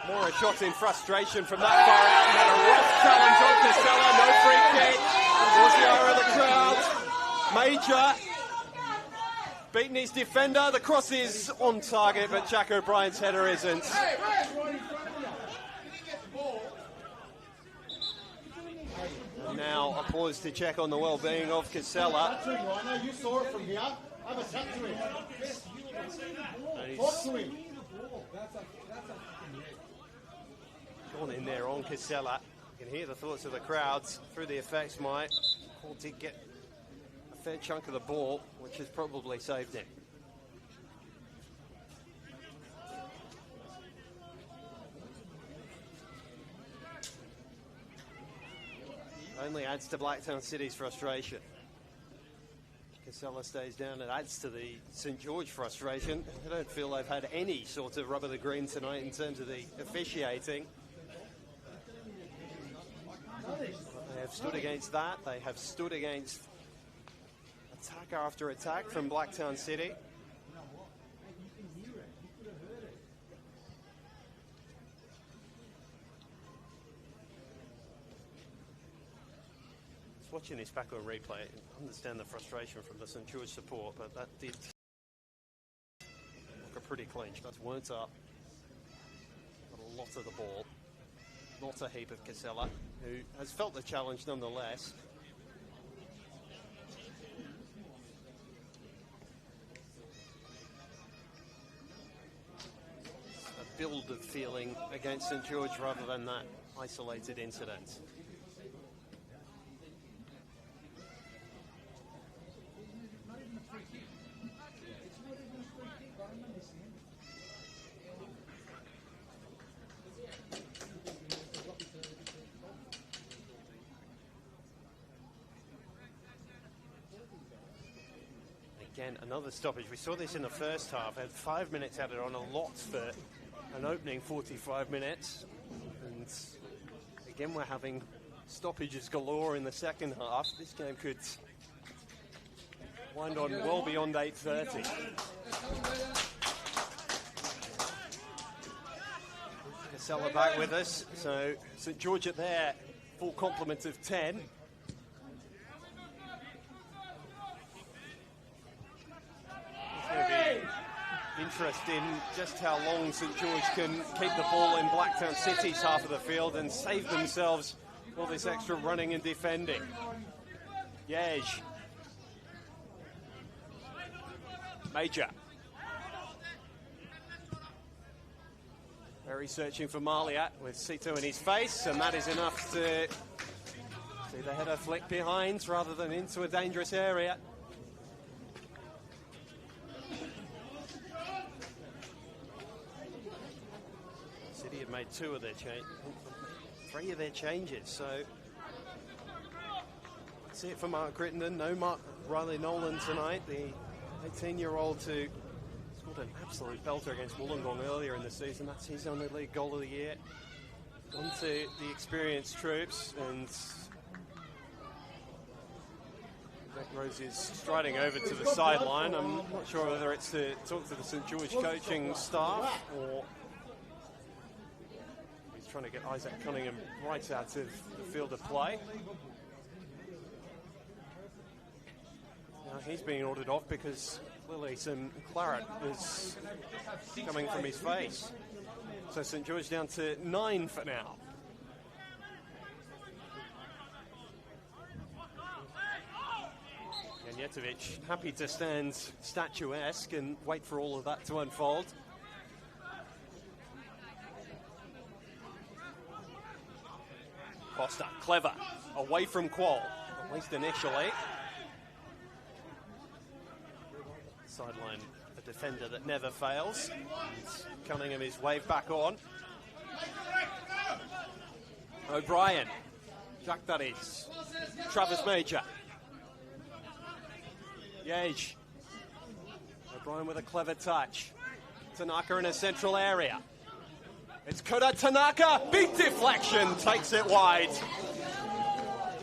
more a shot in frustration from that far out. And a rough challenge on Casella, no free kick. Towards the eye of the crowd. Major beating his defender. The cross is on target, but Jack O'Brien's header isn't. And now a pause to check on the well-being of Casella. You saw it from here. Have a chat to him. Talk to him. Gone in there on Casella. You can hear the thoughts of the crowds through the effects, Mike. Paul did get a fair chunk of the ball, which has probably saved him. Only adds to Blacktown City's frustration. Casella stays down, it adds to the St George frustration. I don't feel they've had any sort of rub of the green tonight in terms of the officiating. They have stood against that. They have stood against attack after attack from Blacktown City. Watching this back on replay, I understand the frustration from the St George support, but that did look a pretty clean shot. Weren't up, got a lot of the ball, not a heap of Casella, who has felt the challenge nonetheless. A build of feeling against St George rather than that isolated incident. Again, another stoppage. We saw this in the first half. Had 5 minutes added on, a lot for an opening 45 minutes. And again, we're having stoppages galore in the second half. This game could wind on well beyond 8:30. Casella back with us. So St George at their full complement of 10. Interest in just how long St George can keep the ball in Blacktown City's half of the field and save themselves all this extra running and defending. Yej. Major. Very searching for Malia with Sito in his face, and that is enough to see the header flick behind rather than into a dangerous area. City have made three of their changes, so that's it for Mark Crittenden. No Riley Nolan tonight, the 18-year-old who scored an absolute belter against Wollongong earlier in the season. That's his only league goal of the year. On to the experienced troops, and Beck Rose is striding over to the sideline. I'm not sure whether it's to talk to the St George coaching staff or he's trying to get Isaac Cunningham right out of the field of play. Now he's being ordered off because clearly some claret is coming from his face. So St George down to 9 for now. Janjetovic happy to stand statuesque and wait for all of that to unfold. Costa, clever, away from Qual, at least initially. Sideline, a defender that never fails. And Cunningham is waved back on. O'Brien, Jack that is. Travis Major. Yej. O'Brien with a clever touch. Tanaka in a central area. It's Kota Tanaka, big deflection, takes it wide.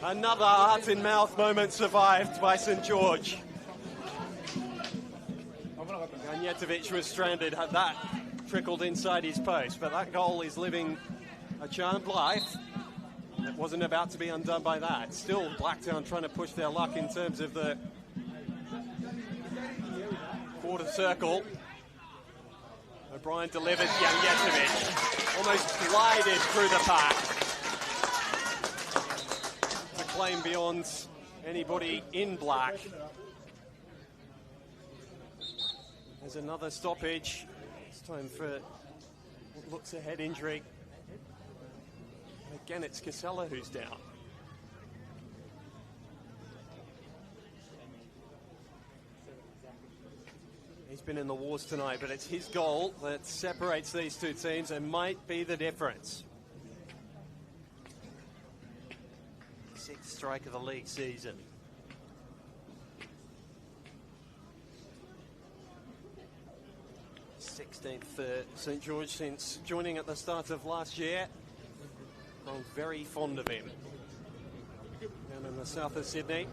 Another heart-in-mouth moment survived by St George. Janjetovic was stranded, had that trickled inside his post, but that goal is living a charmed life. It wasn't about to be undone by that. Still, Blacktown trying to push their luck in terms of the quarter circle. O'Brien delivered, Janjetovic almost glided through the pack to claim beyond anybody in black. There's another stoppage. It's time for what looks a head injury. Again, it's Casella who's down. He's been in the wars tonight, but it's his goal that separates these two teams and might be the difference. 6th strike of the league season. '16th for St George since joining at the start of last year. I'm very fond of him. Down in the south of Sydney.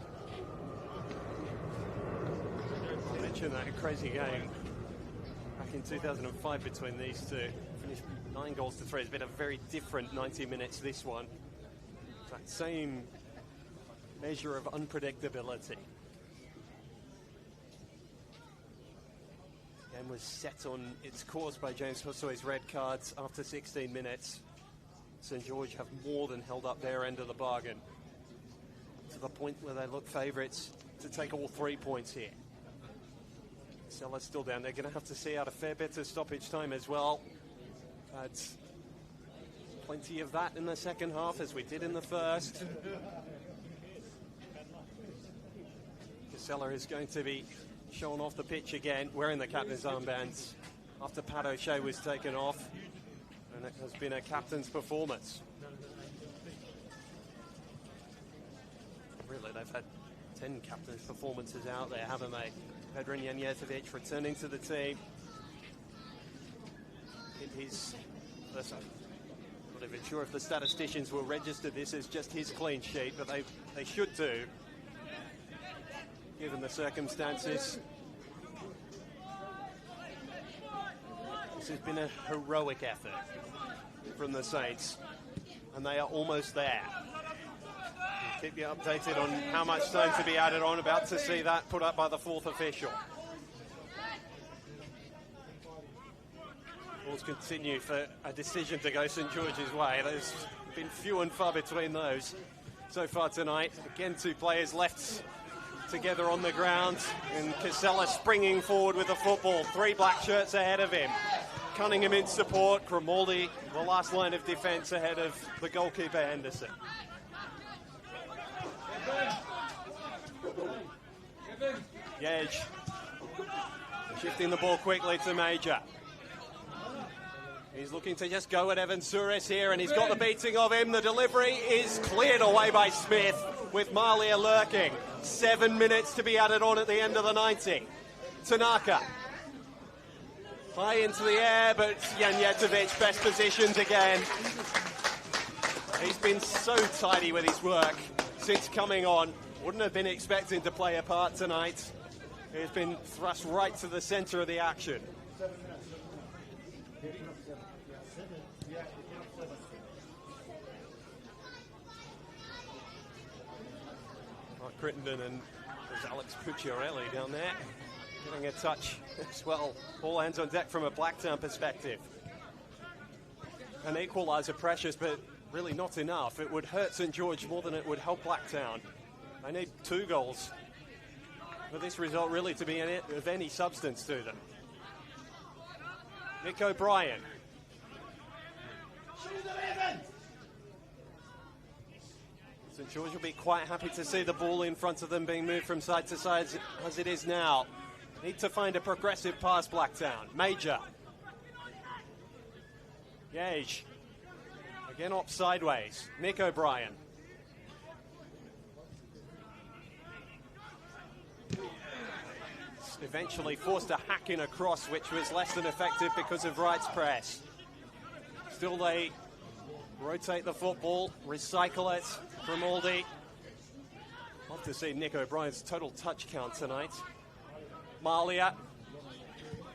I mentioned that crazy game back in 2005 between these two. Finished 9 goals to 3. It's been a very different 90 minutes this one. That same measure of unpredictability. The game was set on its course by James Hussoy's red cards after 16 minutes. St George have more than held up their end of the bargain to the point where they look favourites to take all 3 points here. Sella's still down. They're going to have to see out a fair bit of stoppage time as well. Had plenty of that in the second half, as we did in the first. Casella is going to be shown off the pitch again, wearing the captain's armbands after Pat O'Shea was taken off. And it has been a captain's performance. Really, they've had 10 captain's performances out there, haven't they? Vedran Janjetovic returning to the team. He's, I'm not even sure if the statisticians will register this as just his clean sheet, but they should do, given the circumstances. This has been a heroic effort from the Saints, and they are almost there. We'll keep you updated on how much time to be added on. About to see that put up by the fourth official. Balls continue for a decision to go St George's way. There's been few and far between those so far tonight. Again, two players left together on the ground, and Casella springing forward with the football. Three black shirts ahead of him. Cunningham in support. Grimaldi, the last line of defence ahead of the goalkeeper Henderson. Yej shifting the ball quickly to Major. He's looking to just go at Evan Suarez here, and he's got the beating of him. The delivery is cleared away by Smith, with Malia lurking. 7 minutes to be added on at the end of the 90. Tanaka. High into the air, but Janjetovic best positioned again. He's been so tidy with his work since coming on. Wouldn't have been expecting to play a part tonight. He's been thrust right to the centre of the action. Mark Crittenden and there's Alex Pucciarelli down there, getting a touch as well. All hands on deck from a Blacktown perspective. An equaliser precious, but really not enough. It would hurt St George more than it would help Blacktown. They need 2 goals for this result really to be of any substance to them. Nick O'Brien. St George will be quite happy to see the ball in front of them being moved from side to side as it is now. Need to find a progressive pass, Blacktown. Major. Yej. Again up sideways. Nick O'Brien. Eventually forced a hack in across, which was less than effective because of Wright's press. Still they rotate the football, recycle it. Grimaldi. Love to see Nick O'Brien's total touch count tonight. Malia.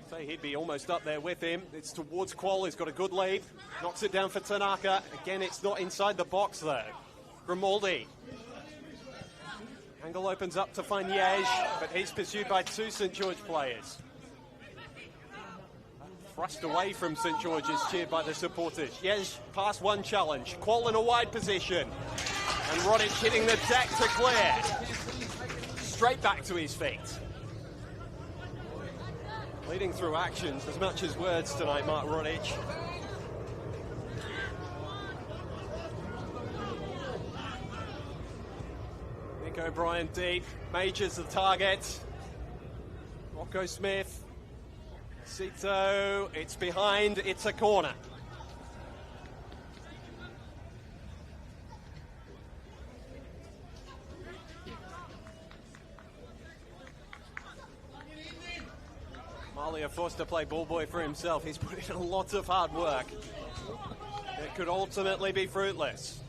Say he'd be almost up there with him. It's towards Qual, he's got a good lead. Knocks it down for Tanaka. Again, it's not inside the box though. Grimaldi. Angle opens up to find Yej, but he's pursued by 2 St George players. Thrust away from St George's, cheered by the supporters. Yej past one challenge. Qual in a wide position. And Rodic hitting the deck to clear. Straight back to his feet. Leading through actions as much as words tonight, Mark Rodic. Nick O'Brien deep. Major's the target. Rocco Smith. Cito. It's behind. It's a corner. Malia forced to play ball boy for himself. He's put in a lot of hard work. It could ultimately be fruitless.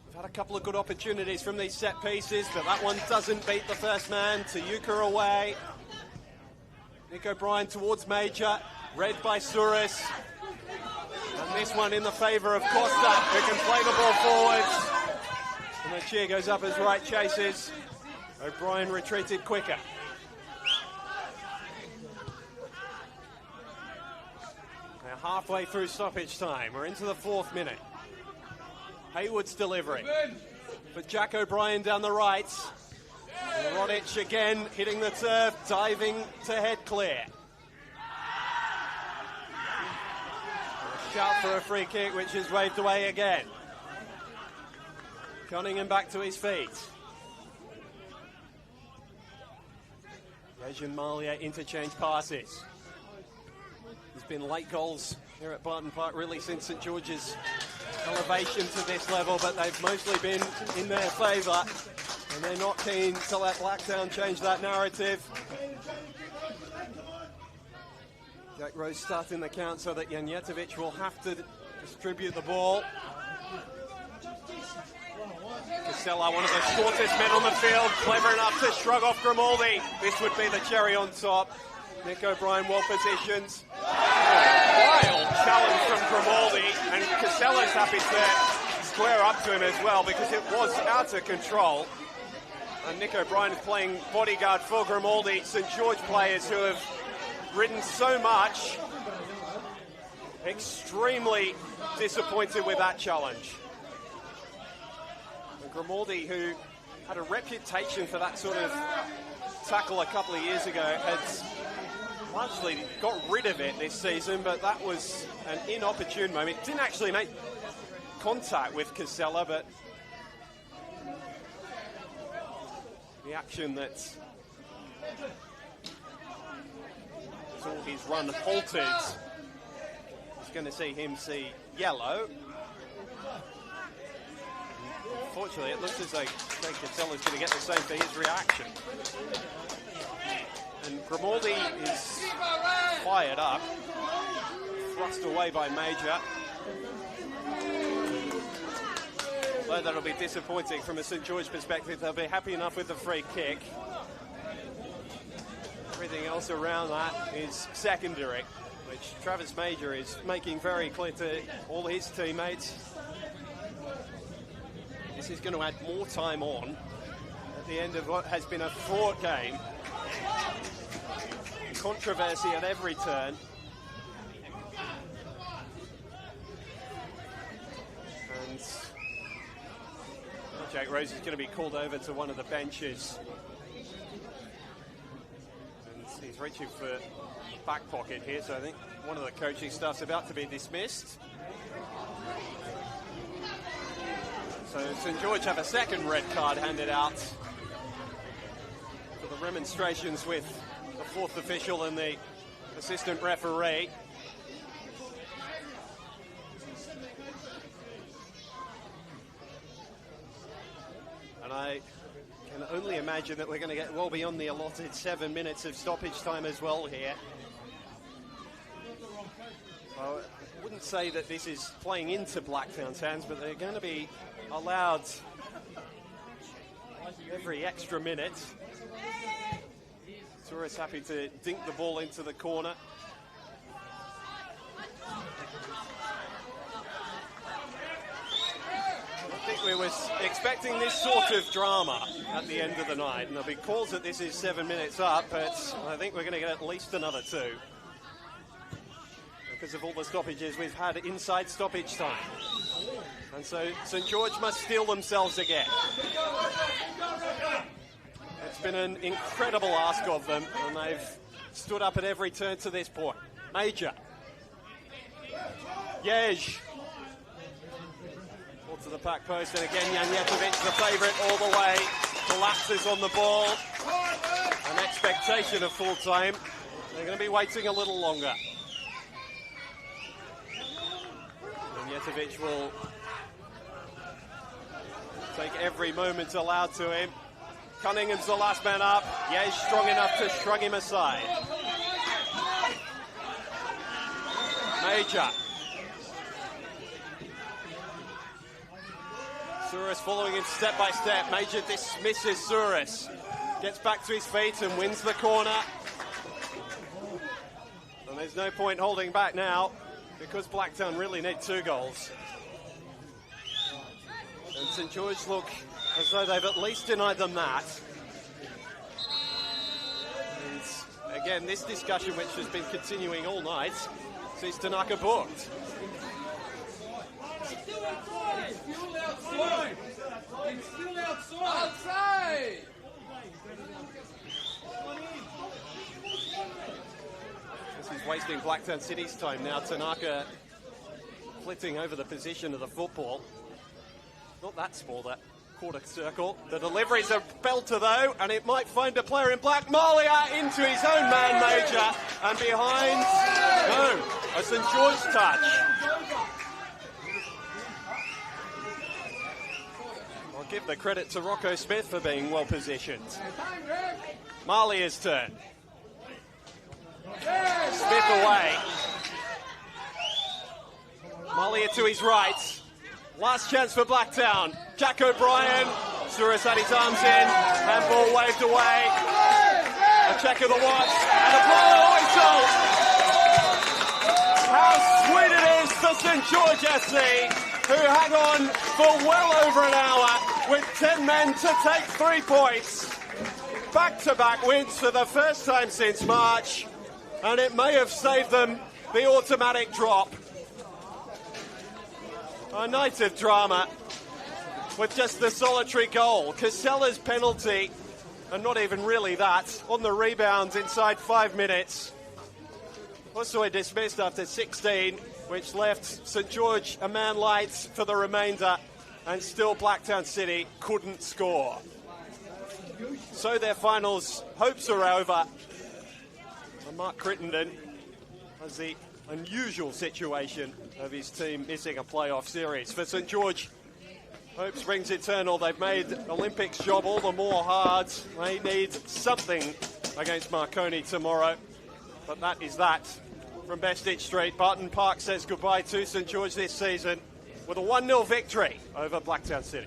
We've had a couple of good opportunities from these set pieces, but that one doesn't beat the first man. Tayuka away. Nick O'Brien towards Major. Read by Suarez. And this one in the favour of Costa, who can play the ball forwards. And the cheer goes up as Wright chases. O'Brien retreated quicker. Halfway through stoppage time. We're into the 4th minute. Haywood's delivery for Jack O'Brien down the right. And Rodic again hitting the turf, diving to head clear. A shout for a free kick, which is waved away again. Cunningham back to his feet. Yej and Malia interchange passes. There's been late goals here at Barton Park really since St George's elevation to this level, but they've mostly been in their favour. And they're not keen to let Blacktown change that narrative. Jack Rose starting the count so that Janjetovic will have to distribute the ball. Casella, one of the shortest men on the field, clever enough to shrug off Grimaldi. This would be the cherry on top. Nick O'Brien well positioned. Wild challenge from Grimaldi, and Casella's happy to square up to him as well because it was out of control. And Nick O'Brien is playing bodyguard for Grimaldi. St George players who have ridden so much. Extremely disappointed with that challenge. And Grimaldi, who had a reputation for that sort of tackle a couple of years ago, had largely got rid of it this season, but that was an inopportune moment. Didn't actually make contact with Casella, but the action that saw his run halted is going to see him see yellow. Unfortunately, it looks as though Craig Casella's going to get the same for his reaction. And Grimaldi is fired up, thrust away by Major. Although that'll be disappointing from a St George perspective, they'll be happy enough with the free kick. Everything else around that is secondary, which Travis Major is making very clear to all his teammates. This is going to add more time on at the end of what has been a fraught game. Controversy at every turn. And Jake Rose is going to be called over to one of the benches. And he's reaching for the back pocket here, so I think one of the coaching staff's about to be dismissed. So St George have a second red card handed out for the remonstrations with the fourth official and the assistant referee. And I can only imagine that we're going to get well beyond the allotted 7 minutes of stoppage time as well here. I wouldn't say that this is playing into Blacktown's hands, but they're going to be allowed every extra minute. Torres happy to dink the ball into the corner. I think we were expecting this sort of drama at the end of the night, and there'll be calls that this is 7 minutes up, but I think we're going to get at least another 2 because of all the stoppages we've had inside stoppage time. And so St George must steel themselves again. It's been an incredible ask of them, and they've stood up at every turn to this point. Major. Yej. Ball to the back post, and again Janjetovic, the favourite all the way, collapses on the ball. An expectation of full time. They're going to be waiting a little longer. Janjetovic will take every moment allowed to him. Cunningham's the last man up. Yej strong enough to shrug him aside. Major. Souris following him step by step. Major dismisses Souris. Gets back to his feet and wins the corner. And there's no point holding back now because Blacktown really need 2 goals. And St George look as though they've at least denied them that. And again, this discussion, which has been continuing all night, sees Tanaka booked. It's still outside! It's still outside! Outside! This is wasting Blacktown City's time now. Tanaka flitting over the position of the football. Not that small, that quarter circle. The delivery's a belter though, and it might find a player in black. Malia into his own man, Major, and behind, no, a St George touch. Well, give the credit to Rocco Smith for being well positioned. Marlia's turn. Smith away. Malia to his right. Last chance for Blacktown. Jack O'Brien. Suris had his arms in. Handball waved away. A check of the watch. And a blow whistle. How sweet it is for St George FC, who hang on for well over an hour with 10 men to take 3 points. Back-to-back wins for the first time since March, and it may have saved them the automatic drop. A night of drama with just the solitary goal. Casella's penalty, and not even really that, on the rebound inside 5 minutes. Also dismissed after 16, which left St George a man light for the remainder, and still Blacktown City couldn't score. So their finals hopes are over. And Mark Crittenden has the unusual situation of his team missing a playoff series. For St George, hope springs eternal. They've made Olympics' job all the more hard. They need something against Marconi tomorrow. But that is that. From Bestich Street, Barton Park says goodbye to St George this season with a 1-0 victory over Blacktown City.